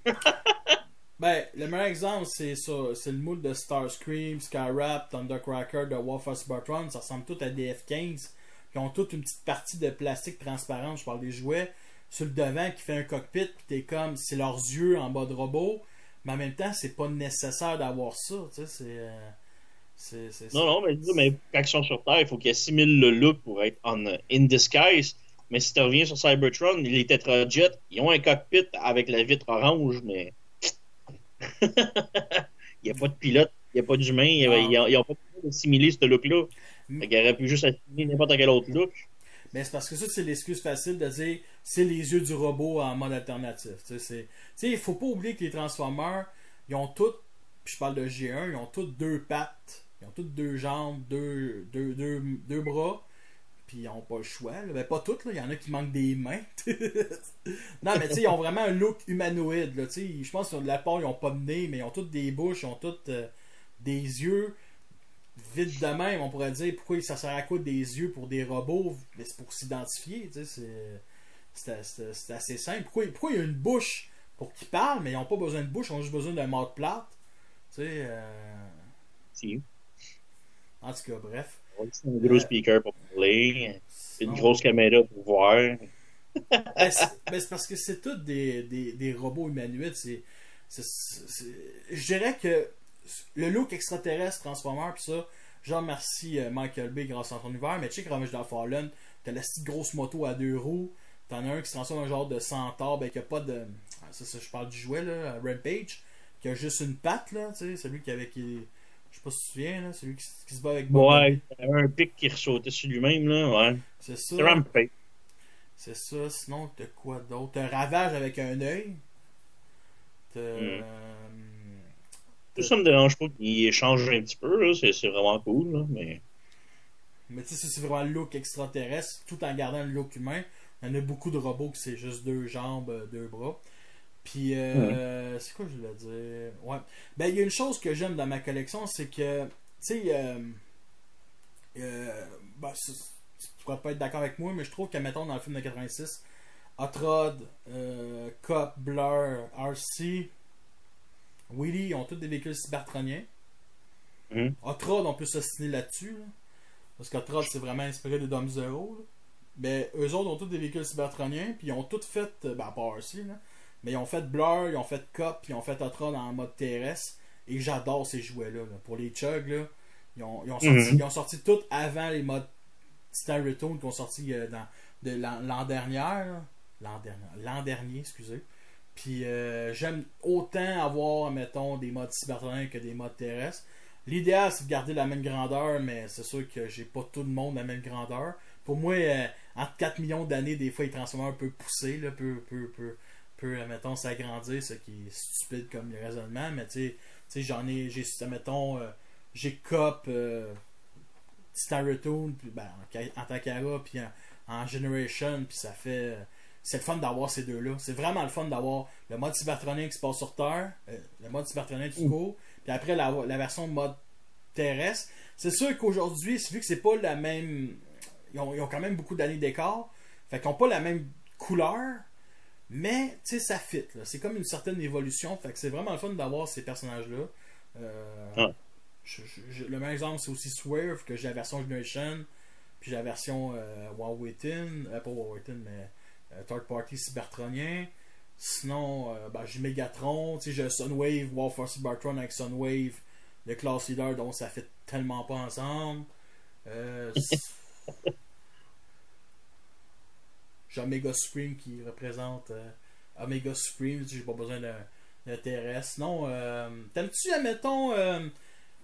S1: Le meilleur exemple, c'est ça. C'est le moule de Starscream, Skyrap, Thundercracker de War for Cybertron. Ça ressemble tout à des F-15. Ils ont toute une petite partie de plastique transparent, je parle des jouets, sur le devant qui fait un cockpit, puis t'es comme, c'est leurs yeux en bas de robot, mais en même temps, c'est pas nécessaire d'avoir ça, tu sais,
S2: Non, mais quand ils sont sur Terre, il faut qu'ils assimilent le look pour être in disguise, mais si tu reviens sur Cybertron, les Tetrajet, ils ont un cockpit avec la vitre orange, mais il n'y a pas de pilote, il n'y a pas d'humain, ils n'ont pas pu assimiler ce look-là. Fait qu'il aurait pu juste assimiler n'importe quel autre look.
S1: Mais c'est parce que ça, c'est l'excuse facile de dire c'est les yeux du robot en mode alternatif. Tu sais, il faut pas oublier que les Transformers, ils ont toutes, puis je parle de G1, ils ont toutes deux pattes, ils ont toutes deux jambes, deux bras, puis ils n'ont pas le choix. Là. Ben, pas toutes, il y en a qui manquent des mains. Non, mais tu sais, ils ont vraiment un look humanoïde. Là, je pense que de la part, ils n'ont pas de nez, mais ils ont toutes des bouches, ils ont toutes des yeux. Vite de même, on pourrait dire pourquoi ça sert à quoi des yeux pour des robots, mais c'est pour s'identifier, c'est assez simple. Pourquoi il y a une bouche pour qu'ils parlent, mais ils n'ont pas besoin de bouche, ils ont juste besoin d'un mode plate.
S2: Si.
S1: En tout cas, bref.
S2: Un gros speaker pour parler, une grosse caméra pour voir.
S1: C'est parce que c'est tous des robots humanoïdes. Je dirais que le look extraterrestre Transformer, pis ça, je remercie Michael Bay grâce à son univers, mais tu sais que Revenge of the Fallen, t'as la petite grosse moto à deux roues, t'en as un qui se transforme en un genre de centaure, qui a pas de. Ça, je parle du jouet, là, Rampage, qui a juste une patte, là, tu sais, celui qui avait. Je sais pas si tu te souviens, là, celui qui se bat avec Bob.
S2: Ouais, il y avait un pic qui ressautait sur lui-même, là, ouais.
S1: C'est ça.
S2: C'est Rampage.
S1: C'est ça, sinon, t'as quoi d'autre? T'as un Ravage avec un œil.
S2: Tout ça me dérange pas qu'il échange un petit peu, là. C'est vraiment cool, là, mais
S1: tu sais, c'est vraiment le look extraterrestre, tout en gardant le look humain. Il y en a beaucoup de robots qui c'est juste deux jambes, deux bras. Puis, c'est quoi je voulais dire? Ouais. Ben, il y a une chose que j'aime dans ma collection, c'est que, tu sais, tu pourrais pas être d'accord avec moi, mais je trouve que, mettons, dans le film de 86, Hot Rod, Cop, Blur, RC, Wheelie, ils ont tous des véhicules cybertroniens. Hot Rod, on peut s'ostiner là-dessus. Là. Parce qu'Hot Rod, c'est vraiment inspiré de Dom Zero. Là. Mais eux autres ont tous des véhicules cybertroniens. Puis ils ont tous fait, à part RC, là, mais ils ont fait Blur, ils ont fait Cop, puis ils ont fait Hot Rod en mode terrestre. Et j'adore ces jouets-là. Là. Pour les Chug, là, ils ont sorti tout avant les modes Titan Return qui ont sorti l'an dernier. L'an dernier, excusez. Puis j'aime autant avoir, mettons, des modes cybertroniens que des modes terrestres. L'idéal, c'est de garder la même grandeur, mais c'est sûr que j'ai pas tout le monde la même grandeur. Pour moi, entre 4 millions d'années, des fois, les Transformers peuvent pousser, là, mettons, s'agrandir, ce qui est stupide comme raisonnement, mais tu sais, mettons, j'ai Cop, Titan Return, puis ben, en Takara, puis en Generation, puis ça fait... c'est le fun d'avoir ces deux-là. C'est vraiment le fun d'avoir le mode cybertronique qui se passe sur Terre, le mode cybertronique du coup, puis après la version mode terrestre. C'est sûr qu'aujourd'hui, vu que c'est pas la même... Ils ont quand même beaucoup d'années d'écart, fait qu'ils n'ont pas la même couleur, mais tu sais, ça fit. Là. C'est comme une certaine évolution, fait que c'est vraiment le fun d'avoir ces personnages-là. Le meilleur exemple, c'est aussi Swerve, que j'ai la version Generation, puis j'ai la version Wawaitin, pas Wawaitin, mais Third Party Cybertronien. Sinon, j'ai Megatron, j'ai Sunwave, War for Cybertron avec Sunwave, le class leader, dont ça fait tellement pas ensemble. J'ai Omega Supreme qui représente Omega Supreme, j'ai pas besoin d'un terrestre. Sinon, t'aimes-tu, admettons,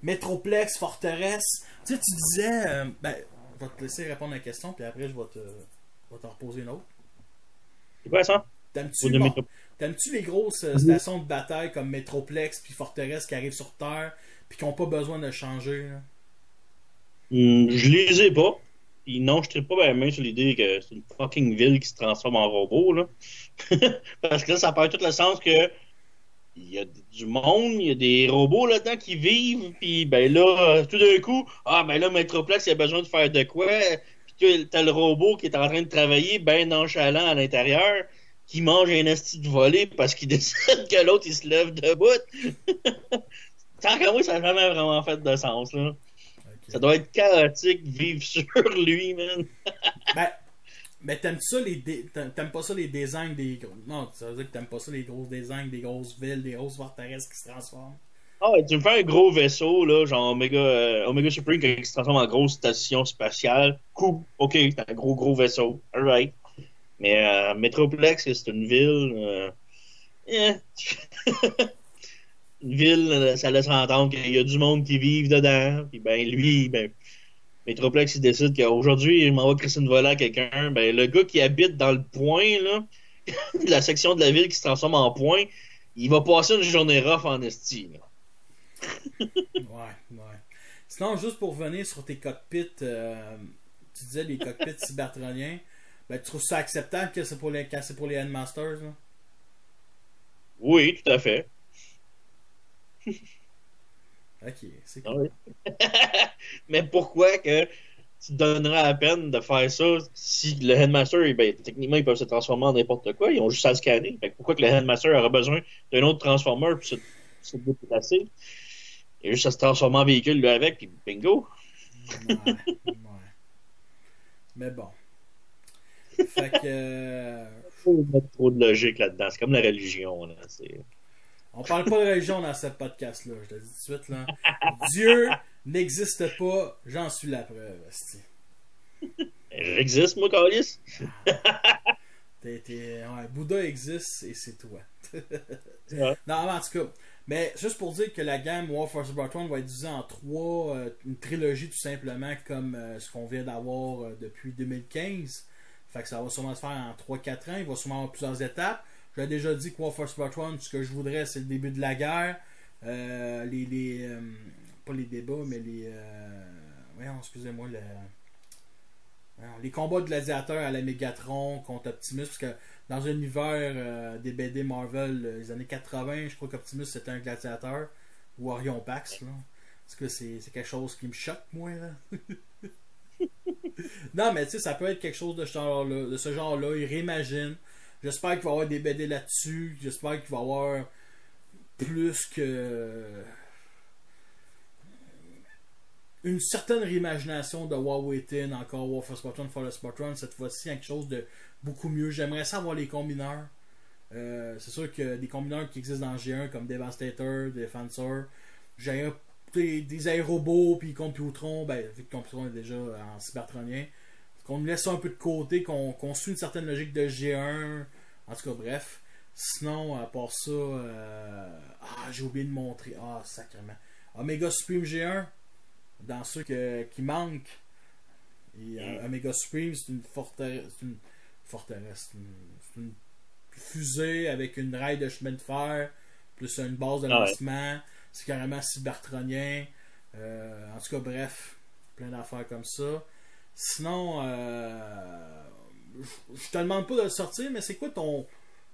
S1: Metroplex, Forteresse? Tu sais, tu disais, je vais te laisser répondre à la question, puis après, je vais t'en reposer une autre.
S2: C'est quoi ça?
S1: T'aimes-tu les grosses stations de bataille comme Metroplex puis Forteresse qui arrivent sur Terre puis qui n'ont pas besoin de changer? Là?
S2: Je les ai pas. Puis non, je ne pas bien main sur l'idée que c'est une fucking ville qui se transforme en robot. Là. Parce que là, ça perd tout le sens que il y a du monde, il y a des robots là-dedans qui vivent, puis ben là, tout d'un coup, ben là, Metroplex, il a besoin de faire de quoi? Puis t'as le robot qui est en train de travailler ben nonchalant à l'intérieur, qui mange un esti de volée parce qu'il décide que l'autre, il se lève debout. Tant qu'à moi, ça n'a jamais vraiment fait de sens, là. Okay. Ça doit être chaotique de vivre sur lui, man.
S1: Mais t'aimes pas ça les designs des gros... Non, ça veut dire que t'aimes pas ça les gros designs des grosses villes, des grosses forteresses qui se transforment.
S2: Tu me fais un gros vaisseau, là, genre Omega Supreme qui se transforme en grosse station spatiale. Cool, ok, c'est un gros vaisseau. Alright. Mais Metroplex, c'est une ville... une ville, ça laisse entendre qu'il y a du monde qui vit dedans. Puis ben lui, Metroplex, il décide qu'aujourd'hui, il m'en va crisser une volée à quelqu'un. Ben, le gars qui habite dans le point, là, la section de la ville qui se transforme en point, il va passer une journée rough en esti.
S1: Ouais. Sinon, juste pour revenir sur tes cockpits, tu disais les cockpits cybertroniens, tu trouves ça acceptable que c'est pour les Headmasters? Là?
S2: Oui, tout à fait.
S1: Ok, c'est cool.
S2: Mais pourquoi que tu donnerais la peine de faire ça si le Headmaster, techniquement, ils peuvent se transformer en n'importe quoi, ils ont juste à scanner. Fait que pourquoi que le Headmaster aura besoin d'un autre Transformer pour se déplacer? Il a juste à se transformer en véhicule lui avec, puis bingo!
S1: Ouais. Mais bon. Fait que...
S2: Faut mettre trop de logique là-dedans. C'est comme la religion, là.
S1: On parle pas de religion dans ce podcast-là, je te dis tout de suite, là. Dieu n'existe pas, j'en suis la preuve, esti.
S2: J'existe, moi, Calis.
S1: Bouddha existe et c'est toi.
S2: Ouais.
S1: Non, en tout cas, mais juste pour dire que la gamme War for Cybertron va être divisée en trois, une trilogie tout simplement, comme ce qu'on vient d'avoir depuis 2015. Fait que ça va sûrement se faire en 3-4 ans, il va sûrement avoir plusieurs étapes. J'avais déjà dit que War for Cybertron, ce que je voudrais, c'est le début de la guerre. Pas les débats, mais excusez-moi, les combats de gladiateurs à la Megatron contre Optimus, parce que dans un univers des BD Marvel des années 80, je crois qu'Optimus c'était un gladiateur, ou Orion Pax, là. Parce que c'est quelque chose qui me choque, moi, là. Non, mais tu sais, ça peut être quelque chose de ce genre-là, il réimagine. J'espère qu'il va y avoir des BD là-dessus. J'espère qu'il va y avoir plus que une certaine réimagination de Wawaitin, encore War for Cybertron, for the Cybertron, cette fois-ci, quelque chose de beaucoup mieux. J'aimerais savoir les combineurs. C'est sûr que des combineurs qui existent dans G1 comme Devastator, Defensor, j'ai des aérobots puis Computron, vu que Computron est déjà en cybertronien, qu'on nous laisse ça un peu de côté, qu'on suit une certaine logique de G1, en tout cas bref. Sinon, à part ça, j'ai oublié de montrer. Ah, sacrément. Omega Supreme G1, dans ceux qui manquent. Et Omega Supreme, c'est une forteresse. C'est une fusée avec une rail de chemin de fer, plus une base de lancement. C'est carrément cybertronien. En tout cas, bref, plein d'affaires comme ça. Sinon, je te demande pas de le sortir, mais c'est quoi ton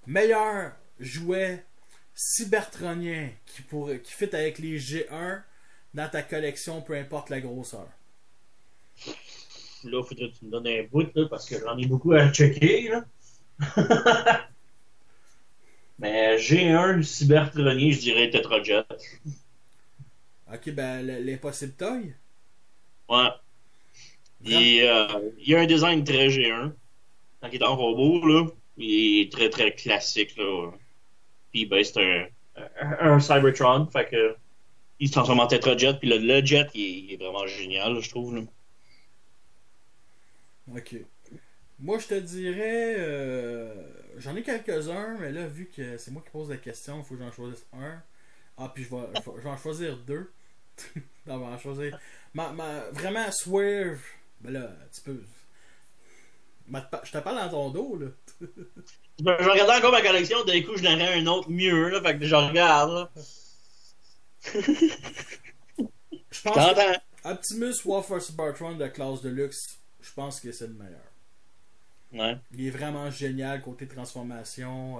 S1: meilleur jouet cybertronien qui fit avec les G1 dans ta collection, peu importe la grosseur?
S2: Là, faudrait que tu me donnes un bout, là, parce que j'en ai beaucoup à checker, là. Mais G1 cybertronien, je dirais Tetrajet.
S1: Ok, ben l'Impossible Toy?
S2: Ouais. Il y a un design très G1. Quand il est en robot, là, il est très très classique, là. Puis ben, c'est un Cybertron, fait que il se transforme en Tetrajet, puis le jet, il est vraiment génial, là, je trouve. Là.
S1: Ok. Moi, je te dirais, j'en ai quelques-uns, mais là, vu que c'est moi qui pose la question, il faut que j'en choisisse un. Ah, puis je vais en choisir deux. Non, je vais en choisir. Vraiment, Swerve. Ben là, tu peux. Je te parle dans ton dos, là.
S2: Je regardais encore ma collection, d'un coup, je n'aurais un autre mieux, là, fait que je regarde, là.
S1: Je pense que Optimus Warfare Cybertron de classe de luxe, je pense que c'est le meilleur.
S2: Ouais.
S1: Il est vraiment génial côté transformation.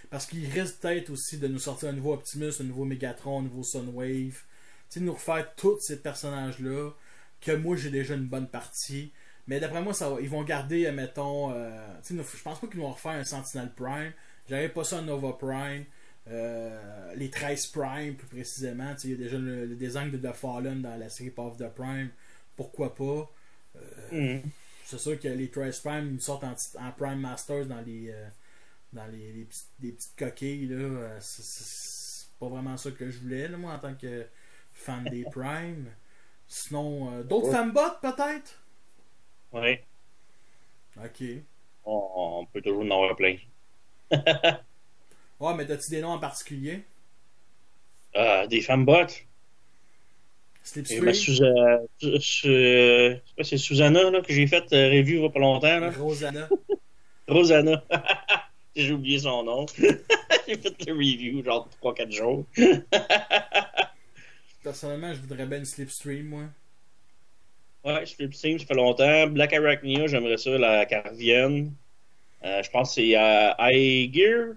S1: Parce qu'il risque peut-être aussi de nous sortir un nouveau Optimus, un nouveau Megatron, un nouveau Sunwave. Tu sais, nous refaire tous ces personnages-là. Que moi j'ai déjà une bonne partie. Mais d'après moi, ils vont garder, mettons. Je pense pas qu'ils vont refaire un Sentinel Prime. J'avais pas ça un Nova Prime. Les 13 Prime, plus précisément. Il y a déjà le design de The Fallen dans la série Path of the Prime. Pourquoi pas? C'est sûr que les 13 Prime ils sortent en Prime Masters dans les petites coquilles. Là. C'est pas vraiment ça que je voulais, là, moi, en tant que fan des Prime. Sinon, d'autres fanbots, peut-être?
S2: Oui.
S1: Ok.
S2: On peut toujours en avoir plein.
S1: Ouais, mais t'as-tu des noms en particulier?
S2: Des fanbots?
S1: Slipstream?
S2: C'est Susanna là, que j'ai fait review il y a pas longtemps. Là.
S1: Rosanna.
S2: Rosanna. J'ai oublié son nom. J'ai fait le review genre 3-4 jours.
S1: Personnellement, je voudrais bien une Slipstream, moi.
S2: Ouais, Slipstream, ça fait longtemps. Black Arachnia, j'aimerais ça, la Carvienne. Je pense que c'est iGear.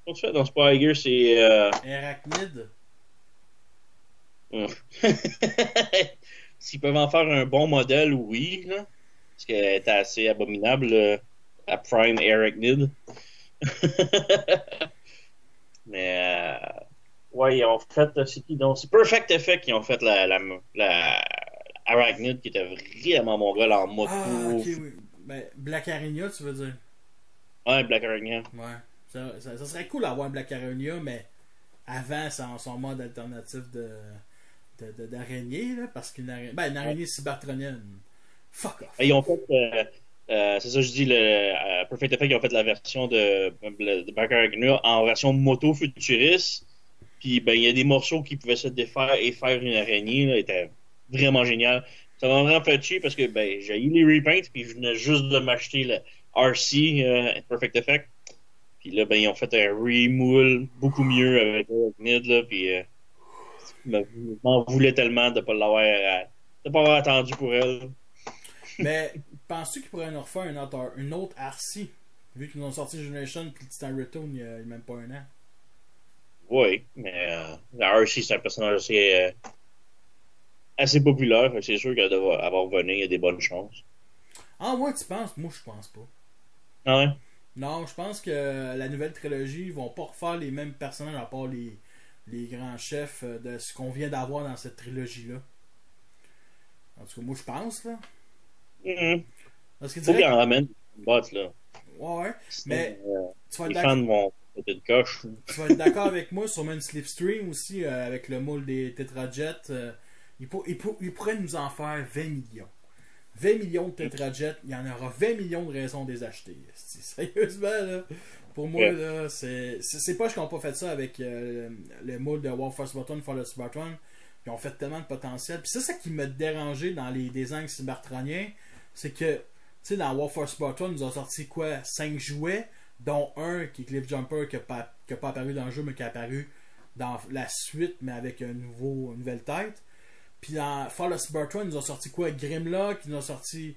S2: Non, c'est pas iGear, c'est.
S1: Arachnid.
S2: S'ils peuvent en faire un bon modèle, oui. Là, parce qu'elle est assez abominable, la Prime Arachnid. Mais. Ouais, ils ont fait. C'est qui donc? C'est Perfect Effect qui ont fait la Arachnid qui était vraiment mon gars en moto.
S1: Ah, ok, oui. Ben, Black Arachnia, tu veux dire?
S2: Ouais, Black Arachnia.
S1: Ouais. Ça serait cool d'avoir un Black Arachnia, mais avant, c'est en son mode alternatif d'araignée, là, parce qu'une araignée. Ben, une araignée cybertronienne. Fuck off.
S2: Ils ont fait. C'est ça, je dis, le Perfect Effect, ils ont fait la version de Black Arachnia en version moto futuriste. Puis, ben, il y a des morceaux qui pouvaient se défaire et faire une araignée, là, était vraiment génial. Ça m'a vraiment fait chier parce que, ben, j'ai eu les repaints, puis je venais juste de m'acheter le RC, Perfect Effect. Puis là, ben, ils ont fait un remoule beaucoup mieux avec Nid, là, puis je m'en voulais tellement de pas pas avoir attendu pour elle.
S1: Mais, penses-tu qu'ils pourraient nous refaire une autre RC, vu qu'ils nous ont sorti Generation puis Titan Return il y a même pas un an?
S2: Oui, mais la RC, c'est un personnage assez populaire, c'est sûr qu'elle doit avoir venu, il y a des bonnes chances.
S1: Ah, ouais, tu penses? Moi, je pense pas.
S2: Ah ouais?
S1: Non, je pense que la nouvelle trilogie, ils vont pas refaire les mêmes personnages à part les grands chefs de ce qu'on vient d'avoir dans cette trilogie-là. En tout cas, moi, je pense, là. Parce que
S2: Faut qu'ils en ramènent une botte, là.
S1: Ouais, mais
S2: les fans vont peut-être une coche.
S1: Tu vas être d'accord avec moi sur une Slipstream aussi, avec le moule des Tetrajet. Il pourrait nous en faire 20 millions. 20 millions de Tetrajet, il y en aura 20 millions de raisons de les acheter. Sérieusement, là, pour moi, là, c'est pas qu'ils n'ont pas fait ça avec le moule de War Force Button, For the Cybertron. Ils ont fait tellement de potentiel. Puis c'est ça qui m'a dérangé dans les designs cybertroniens, c'est que, tu sais, dans War Force Button, ils nous ont sorti quoi 5 jouets, dont un qui est Cliff Jumper, qui n'a pas apparu dans le jeu, mais qui est apparu dans la suite, mais avec une nouvelle tête. Puis dans Fall of Cybertron, ils nous ont sorti quoi Grimlock, ils nous ont sorti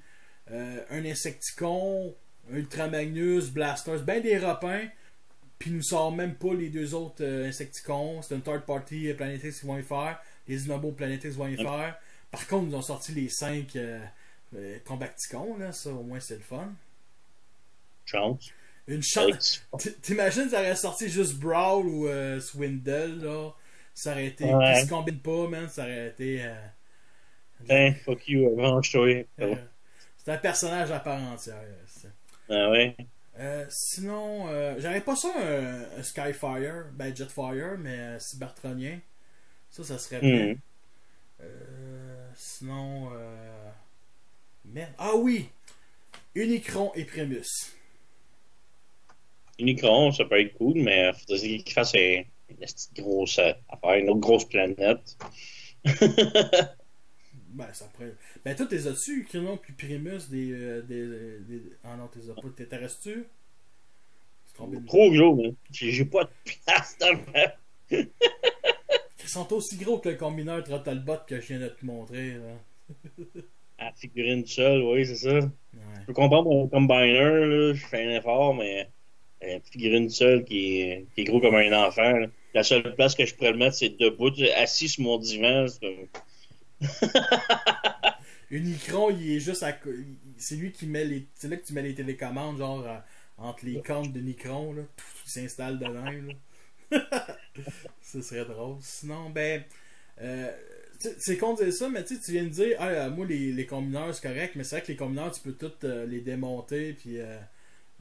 S1: un Insecticon, Ultra Magnus, Blasters, ben des rapins. Puis ils nous sortent même pas les deux autres Insecticons. C'est une third party Planetix qui vont y faire. Les Dinobo Planetix vont y faire. Par contre, ils nous ont sorti les 5 Combacticons, là. Ça, au moins, c'est le fun.
S2: Chance.
S1: Une chance. T'imagines, ça aurait sorti juste Brawl ou Swindle, là. Ça aurait été. Qui se combine pas, man. Ça aurait été.
S2: Fuck you, range-toi.
S1: C'est un personnage à part entière.
S2: Ah ouais.
S1: Sinon, j'aurais pas ça un Skyfire, ben Jetfire, mais cybertronien. Ça serait bien. Sinon, merde. Ah oui! Unicron et Primus.
S2: Unicron, ça peut être cool, mais faudrait qu'il fasse une petite grosse affaire, une autre grosse planète.
S1: Ben, ça pourrait. Ben, toi, t'es as-tu, Unicron puis Primus, Ah non, t'es as pas. T'intéresses-tu?
S2: Trop gros, mais j'ai pas de place dans le.
S1: Ils sont aussi gros que le combineur Trottlebot que je viens de te montrer, là.
S2: À figurine seule, oui, c'est ça.
S1: Ouais.
S2: Je peux comprendre mon combiner, là, je fais un effort, mais figurine seule qui est gros comme un enfant. Là. La seule place que je pourrais le mettre, c'est debout, assis sur mon divan.
S1: Unicron, il est juste à. C'est lui qui met les. C'est là que tu mets les télécommandes, genre entre les cornes de Unicron, là. Il s'installe dedans, là. Ce serait drôle. Sinon, ben. C'est con de dire ça, mais tu viens de dire, moi les combineurs c'est correct, mais c'est vrai que les combineurs tu peux tous les démonter puis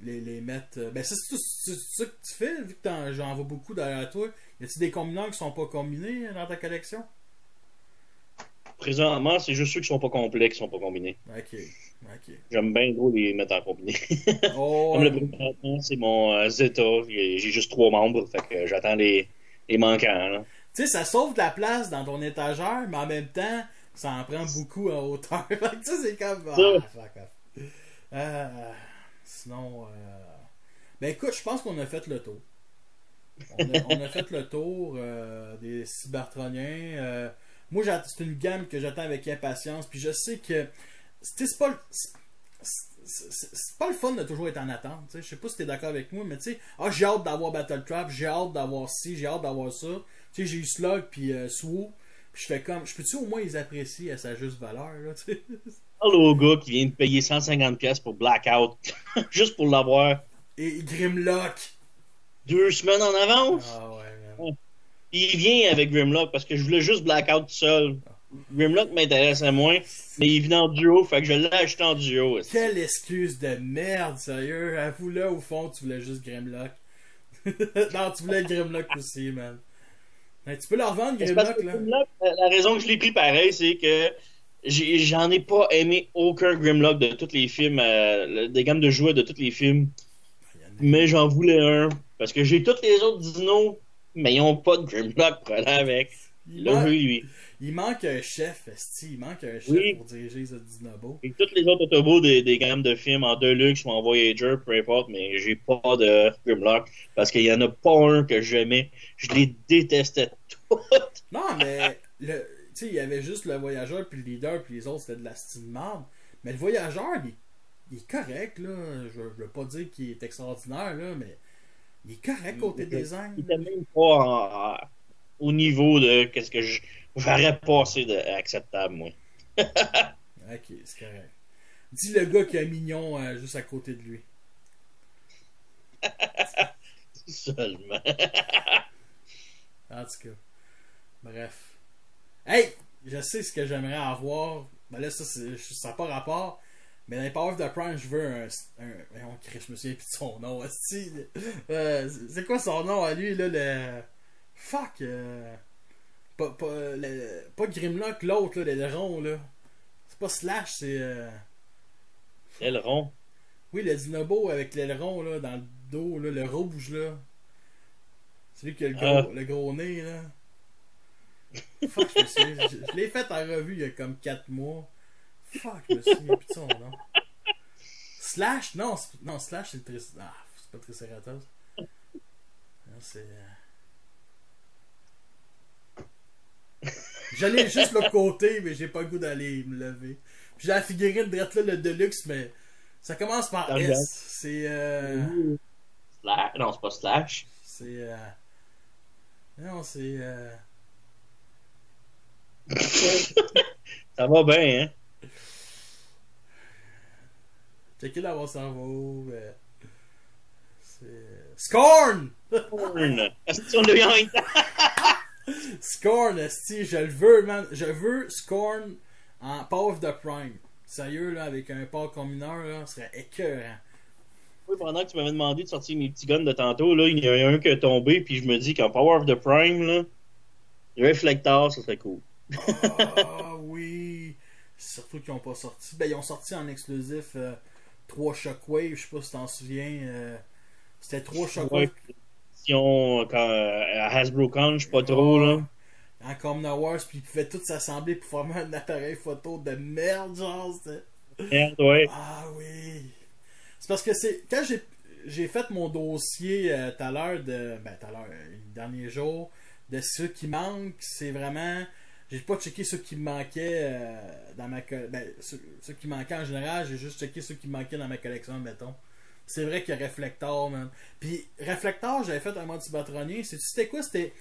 S1: les mettre. Ben c'est ça que tu fais, vu que j'en vois beaucoup derrière toi. Y a-t-il des combineurs qui sont pas combinés dans ta collection?
S2: Présentement, c'est juste ceux qui sont pas complets qui sont pas combinés.
S1: Ok.
S2: J'aime bien gros les mettre en combiné.
S1: Oh,
S2: comme le présentement, c'est mon Zeta. J'ai juste 3 membres, fait que j'attends les manquants. Là.
S1: Tu sais, ça sauve de la place dans ton étagère, mais en même temps, ça en prend beaucoup en hauteur. Fait que ça, c'est comme. Fuck off. Sinon. Ben écoute, je pense qu'on a fait le tour. On a fait le tour des cybertroniens. Moi, c'est une gamme que j'attends avec impatience. Puis je sais que. C'est pas. C'est pas le fun de toujours être en attente. Je sais pas si t'es d'accord avec moi, mais tu sais, j'ai hâte d'avoir Battletrap, j'ai hâte d'avoir ci, j'ai hâte d'avoir ça. Tu sais, j'ai eu Slug puis Swoop. Puis je fais comme, je peux-tu au moins les apprécier à sa juste valeur, là, tu sais?
S2: Parle au gars qui vient de payer 150$ pour Blackout, juste pour l'avoir.
S1: Et Grimlock.
S2: 2 semaines en avance.
S1: Ah ouais, man.
S2: Il vient avec Grimlock parce que je voulais juste Blackout seul. Grimlock m'intéressait moins, mais il vient en duo, fait que je l'ai acheté en duo. Aussi.
S1: Quelle excuse de merde, sérieux. Avoue là, au fond, tu voulais juste Grimlock. Non, tu voulais Grimlock aussi, man. Mais tu peux leur vendre Grimlock, là.
S2: Grimlock, la raison que je l'ai pris pareil, c'est que j'en ai pas aimé aucun Grimlock de tous les films, des gammes de jouets de tous les films. Mais j'en voulais un. Parce que j'ai tous les autres dinos, mais ils ont pas de Grimlock pour aller avec.
S1: Il manque un chef, esti. Il manque un chef pour diriger ce Dinobo.
S2: Et tous les autres autobots des gammes de films en Deluxe ou en Voyager, peu importe, mais j'ai pas de Grimlock parce qu'il y en a pas un que j'aimais. Je les détestais tous.
S1: Non, mais tu sais, il y avait juste le Voyageur puis le Leader puis les autres c'était de la style marde. Mais le Voyageur, il est correct, là. Je veux pas dire qu'il est extraordinaire, là, mais il est correct côté design.
S2: Il était même pas au niveau de qu'est-ce que j'aurais passé d'acceptable, moi.
S1: Ok, c'est correct. Dis le gars qui a Mignon juste à côté de lui.
S2: Seulement.
S1: En tout cas. Bref. Hey! Je sais ce que j'aimerais avoir. Ben là, ça n'a pas rapport. Mais dans les Power of the Prime, je veux un je me souviens plus de son nom. C'est quoi son nom à lui, là? Le. Fuck! Pas Grimlock, l'autre, là, le rond, là. C'est pas Slash, c'est.
S2: Aileron.
S1: Oui, le Dinobo avec l'aileron là, dans le dos, là, le rouge là. C'est lui qui a le gros nez là. Fuck, je me souviens. Je l'ai fait en revue il y a comme 4 mois. Fuck, je me souviens plus de son nom. Slash? Non, Slash c'est le Triceratops. Ah, c'est pas le Triceratops. Non, c'est. J'allais juste le côté, mais j'ai pas le goût d'aller me lever. Puis j'ai la figurine de là, le Deluxe, mais ça commence par S. C'est.
S2: Slash? Non, c'est pas Slash.
S1: C'est. Non, c'est.
S2: Ça va bien, hein?
S1: Checker dans mon cerveau. C'est. Scorn!
S2: Scorn! Est-ce qu'on l'a eu en même temps?
S1: Scorn, esti, je le veux, man. Je veux Scorn en Power of the Prime. Sérieux, là, avec un Pokémon mineur, là, ce serait écœurant.
S2: Oui, pendant que tu m'avais demandé de sortir mes petits guns de tantôt, là, il y en a un qui est tombé, puis je me dis qu'en Power of the Prime, là, Reflector, ça serait cool.
S1: Ah oui! Surtout qu'ils n'ont pas sorti. Ben, ils ont sorti en exclusif 3 Shockwave, je sais pas si t'en souviens. C'était 3 Shockwave.
S2: Quand, à Hasbro Con, je sais pas trop, là.
S1: En Common Wars, puis ils pouvaient tous s'assembler pour former un appareil photo de merde, genre.
S2: Merde, ouais.
S1: Ah oui! C'est parce que c'est. Quand j'ai fait mon dossier tout à l'heure, le dernier jour, de ceux qui manquent, c'est vraiment. J'ai pas checké ceux qui me manquaient dans ma ceux qui manquaient en général, j'ai juste checké ceux qui me manquaient dans ma collection, mettons. C'est vrai qu'il y a Reflector, man. Puis Reflector, j'avais fait un mode cybertronien. C'était quoi? C'était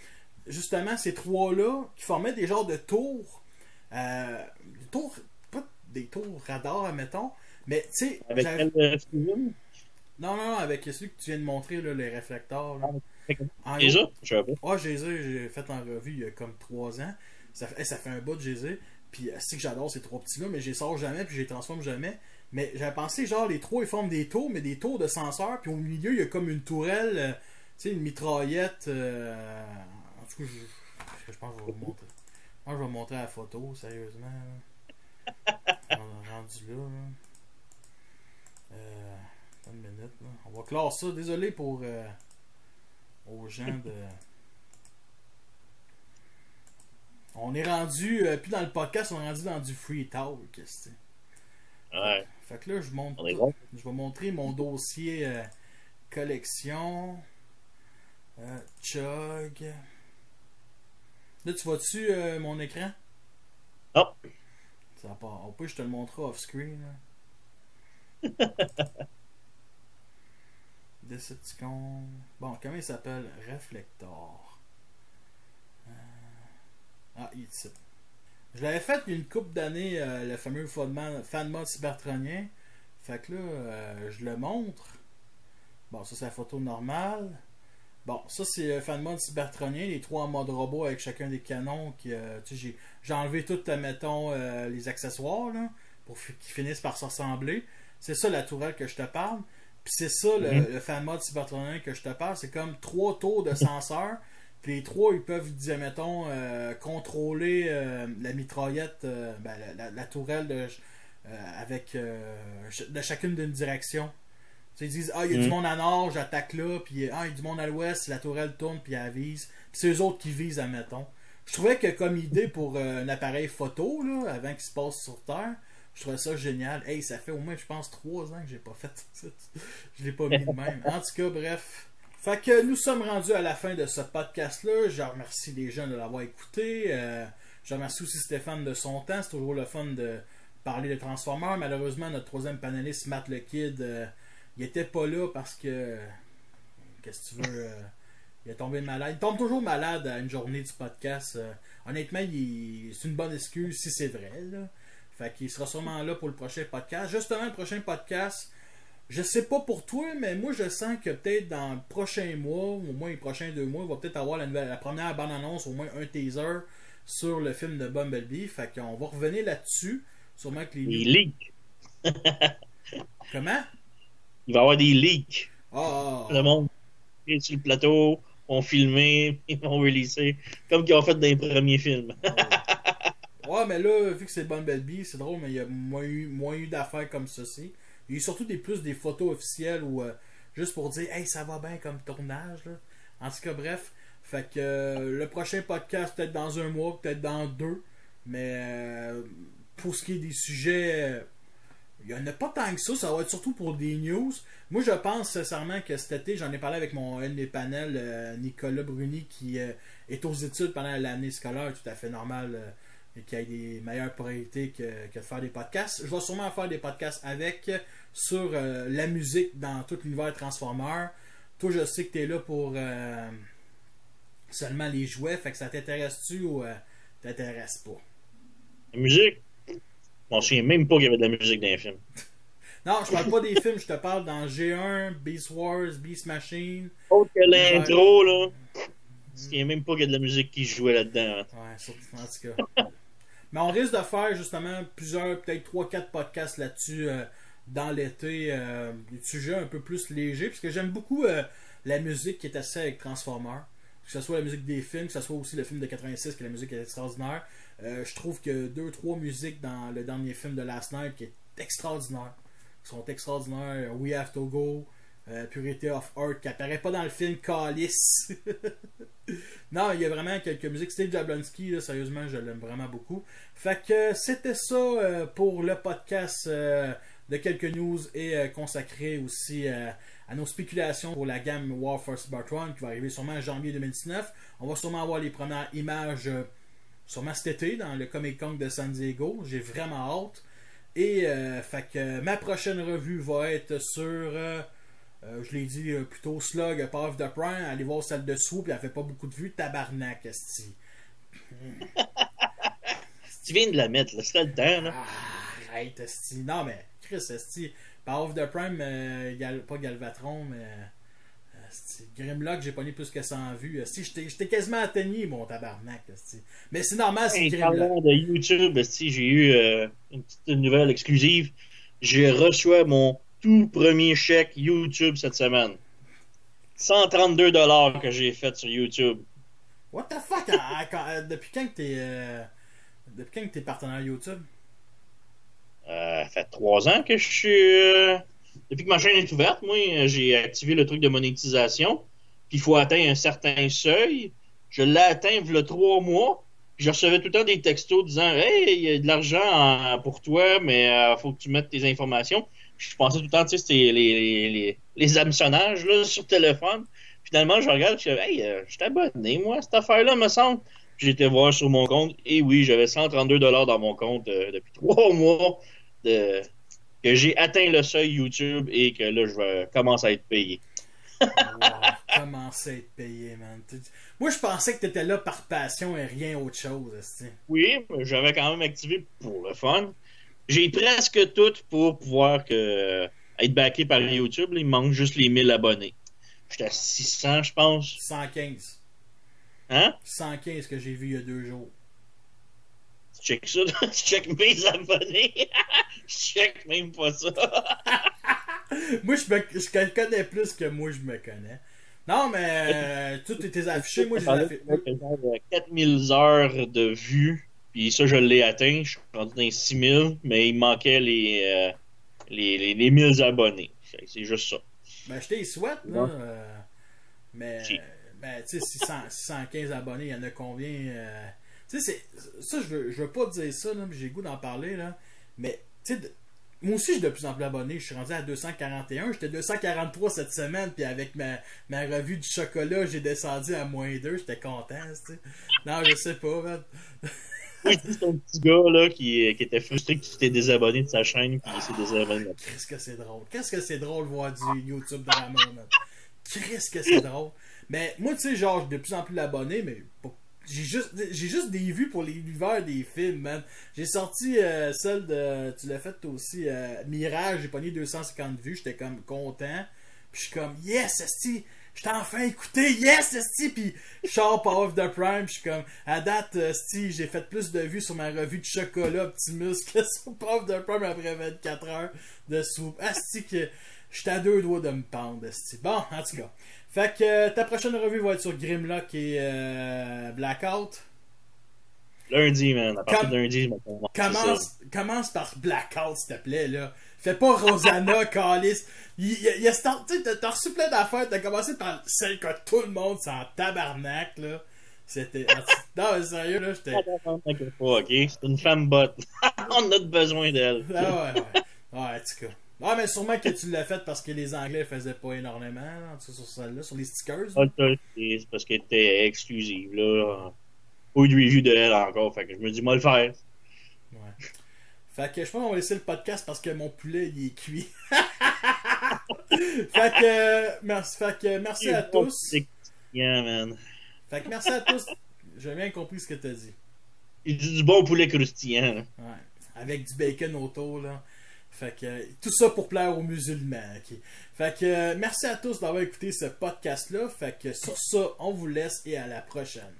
S1: justement ces trois-là qui formaient des genres de tours. Des tours, pas des tours radars, mettons. Mais tu sais.
S2: Avec quel film?
S1: Non, avec celui que tu viens de montrer, là, les réflecteurs. Là.
S2: Déjà? Je sais pas.
S1: Ouais, j'ai fait en revue il y a comme 3 ans. Ça fait un bout de GZ. Puis c'est que j'adore ces 3 petits-là, mais je les sors jamais, puis je les transforme jamais. Mais j'avais pensé, genre, les 3 ils forment des tours, mais des tours de senseurs, puis au milieu il y a comme une tourelle, tu sais, une mitraillette. En tout cas, je pense que je vais vous montrer. Moi, je vais vous montrer la photo, sérieusement. Rendu là. Une minute, là. On va clore ça. Désolé pour aux gens de. On est rendu, plus dans le podcast, on est rendu dans du free talk.
S2: Ouais.
S1: Fait que là, je vais montrer mon dossier collection. Chug. Là, tu vois-tu mon écran?
S2: Oh.
S1: Ça va pas. Au pire, je te le montrerai off-screen. Decepticon. Bon, comment il s'appelle? Reflector. Ah, il est ici. Je l'avais fait il y a une couple d'années, le fameux fan mode cybertronien. Fait que là, je le montre. Bon, ça c'est la photo normale. Bon, ça c'est le fan mode cybertronien, les 3 en mode robot avec chacun des canons. J'ai enlevé tout, mettons, les accessoires là, pour qu'ils finissent par se ressembler. C'est ça la tourelle que je te parle. Puis c'est ça le fan mode cybertronien que je te parle. C'est comme 3 tours de senseurs. Puis les 3 ils peuvent, mettons, contrôler la mitraillette, la tourelle avec de chacune d'une direction. Ils disent, ah, il y a du monde à nord, j'attaque là, puis ah, il y a du monde à l'ouest, la tourelle tourne, puis elle vise. Puis c'est eux autres qui visent, admettons. Je trouvais que comme idée pour un appareil photo, là, avant qu'il se passe sur Terre, je trouvais ça génial. Hey, ça fait au moins, je pense, 3 ans que j'ai pas fait ça. Je l'ai pas mis de même. En tout cas, bref. Fait que nous sommes rendus à la fin de ce podcast-là. Je remercie les gens de l'avoir écouté. Je remercie aussi Stéphane de son temps. C'est toujours le fun de parler de Transformers. Malheureusement, notre 3e panéliste, Matt le Kid, il était pas là parce que... Qu'est-ce que tu veux... il est tombé malade. Il tombe toujours malade à une journée du podcast. Honnêtement, c'est une bonne excuse si c'est vrai. Là. Fait qu'il sera sûrement là pour le prochain podcast. Justement, le prochain podcast... Je sais pas pour toi, mais moi je sens que peut-être dans le prochain mois, au moins les prochains 2 mois, on va peut-être avoir la première bande-annonce, au moins un teaser sur le film de Bumblebee. Fait qu'on va revenir là-dessus. Sûrement que
S2: les leaks.
S1: Comment?
S2: Il va y avoir des leaks.
S1: Le
S2: monde est sur le plateau, vont filmer, ils vont releaser, comme qu'ils ont fait dans les premiers films.
S1: Ouais, mais là, vu que c'est Bumblebee, c'est drôle, mais il y a moins eu d'affaires comme ceci. Il y a eu surtout plus des photos officielles ou juste pour dire, hey, ça va bien comme tournage, là. En tout cas, bref. Fait que le prochain podcast, peut-être dans un mois, peut-être dans 2. Mais pour ce qui est des sujets, il n'y en a pas tant que ça va être surtout pour des news. Moi, je pense sincèrement que cet été, j'en ai parlé avec un des panels, Nicolas Bruni, qui est aux études pendant l'année scolaire, tout à fait normal, et qui a des meilleures priorités que de faire des podcasts. Je vais sûrement faire des podcasts avec sur la musique dans tout l'univers Transformers. Toi, je sais que tu es là pour seulement les jouets, fait que ça t'intéresse-tu ou t'intéresse pas?
S2: La musique, je m'en souviens même pas qu'il y avait de la musique dans les films.
S1: Non, je parle pas des films, je te parle dans G1, Beast Wars, Beast Machine.
S2: Autre que l'intro, là. Parce qu'il n'y a même pas qu'il y a de la musique qui jouait là-dedans. Hein.
S1: Ouais, surtout, en tout cas. Mais on risque de faire justement plusieurs, peut-être 3-4 podcasts là-dessus dans l'été. Des sujets un peu plus légers. Parce que j'aime beaucoup la musique qui est associée avec Transformers. Que ce soit la musique des films, que ce soit aussi le film de 86, que la musique est extraordinaire. Je trouve que 2-3 musiques dans le dernier film de Last Night qui est extraordinaire. Qui sont extraordinaires. We Have to Go. Purity of Earth qui apparaît pas dans le film Calice. Non, il y a vraiment quelques musiques. Steve Jablonski, là, sérieusement, je l'aime vraiment beaucoup. Fait que c'était ça pour le podcast de quelques news et consacré aussi à nos spéculations pour la gamme Warfare Cybertron qui va arriver sûrement en janvier 2019. On va sûrement avoir les premières images sûrement cet été dans le Comic Con de San Diego. J'ai vraiment hâte. Et fait que ma prochaine revue va être sur je l'ai dit plus tôt, Slug, Power of the Prime. Allez voir celle de Swoop, puis elle fait pas beaucoup de vues. Tabarnak, esti.
S2: Tu viens de la mettre, là, c'est le temps, là.
S1: Ah, arrête, esti. Non, mais Chris, esti. Power of the Prime, pas Galvatron, mais Grimlock, j'ai pas mis plus que 100 vues. Esti, j'étais quasiment atteigné, mon tabarnak, esti. Mais c'est normal, c'est Grimlock.
S2: Parlant de YouTube, esti, j'ai eu une petite nouvelle exclusive. J'ai reçu mon tout premier chèque YouTube cette semaine. 132$ que j'ai fait sur YouTube.
S1: What the fuck? Depuis quand que t'es partenaire YouTube?
S2: Ça fait 3 ans que je suis... depuis que ma chaîne est ouverte, moi, j'ai activé le truc de monétisation. Puis il faut atteindre un certain seuil. Je l'ai atteint il y a 3 mois. Puis je recevais tout le temps des textos disant « Hey, il y a de l'argent pour toi, mais faut que tu mettes tes informations. » Je pensais tout le temps, tu sais, c'était les hameçonnages là, sur téléphone. Finalement, je regarde, je dis, hey, je suis abonné, moi, cette affaire-là, me semble. J'ai été voir sur mon compte, et oui, j'avais 132$ dans mon compte depuis 3 mois que j'ai atteint le seuil YouTube et que là, je vais commencer à être payé.
S1: Wow, commencer à être payé, man. Moi, je pensais que tu étais là par passion et rien autre chose.
S2: Oui, mais j'avais quand même activé pour le fun. J'ai presque tout pour pouvoir être backé par YouTube. Là, il me manque juste les 1000 abonnés. J'étais à 600, je pense.
S1: 115.
S2: Hein?
S1: 115 que j'ai vu il y a 2 jours.
S2: Tu check ça, tu check mes abonnés. Je check même pas ça.
S1: Moi, je connais plus que moi, je me connais. Non, mais tout était affiché. Moi, j'ai affiché.
S2: 4000 heures de vues. Puis ça, je l'ai atteint. Je suis rendu dans les 6000, mais il manquait les 1000 abonnés. C'est juste ça.
S1: Ben, je t'ai souhaite, là. Mais, ben, tu sais, 615 abonnés, il y en a combien? Tu sais, ça, je veux pas te dire ça, là, mais j'ai le goût d'en parler, là. Mais, tu sais, moi aussi, j'ai de plus en plus abonnés. Je suis rendu à 241. J'étais 243 cette semaine, puis avec ma revue du chocolat, j'ai descendu à -2. J'étais content, tu sais. Non, je sais pas, man.
S2: Oui, c'est un petit gars là, qui était frustré que tu t'es désabonné de sa chaîne puis il s'est désabonné.
S1: Qu'est-ce que c'est drôle. Qu'est-ce que c'est drôle de voir du YouTube drama, man. Qu'est-ce que c'est drôle. Mais moi, tu sais, genre, j'ai de plus en plus d'abonnés, mais j'ai juste des vues pour l'univers des films, man. J'ai sorti celle de... Tu l'as fait aussi, Mirage, j'ai pogné 250 vues, j'étais comme content. Puis je suis comme, yes, esti, je t'ai enfin écouté, yes, esti, puis je sors Power of the Prime, je suis comme, à date, esti, j'ai fait plus de vues sur ma revue de chocolat Optimus que sur Power of the Prime après 24 heures de soupe. Esti, que j'étais à 2 doigts de me pendre, esti. Bon, en tout cas. Fait que ta prochaine revue va être sur Grimlock et Blackout.
S2: Lundi, man. À partir de lundi, je me
S1: commence par Blackout, s'il te plaît, là. Fais pas Rosanna, Callis. T'as reçu plein d'affaires. T'as commencé par celle que tout le monde s'en tabarnak, là. C'était. Non, mais sérieux, là, j'étais.
S2: Ok, c'est une femme botte. On a besoin d'elle.
S1: Ah ouais. Ouais, en tout cas. Ah, mais sûrement que tu l'as fait parce que les Anglais faisaient pas énormément, là, sur celle-là, sur les stickers.
S2: C'est parce qu'elle était exclusive, là. Pas eu de review de elle encore, fait que je me dis, moi le faire.
S1: Ouais. Fait que je pense qu'on va laisser le podcast parce que mon poulet, il est cuit. Fait que merci à tous.
S2: Yeah, man.
S1: Fait que merci à tous. J'ai bien compris ce que t'as dit.
S2: Il dit du bon poulet croustillant. Là.
S1: Ouais. Avec du bacon autour, là. Fait que tout ça pour plaire aux musulmans. Okay. Fait que merci à tous d'avoir écouté ce podcast-là. Fait que sur ça, on vous laisse et à la prochaine.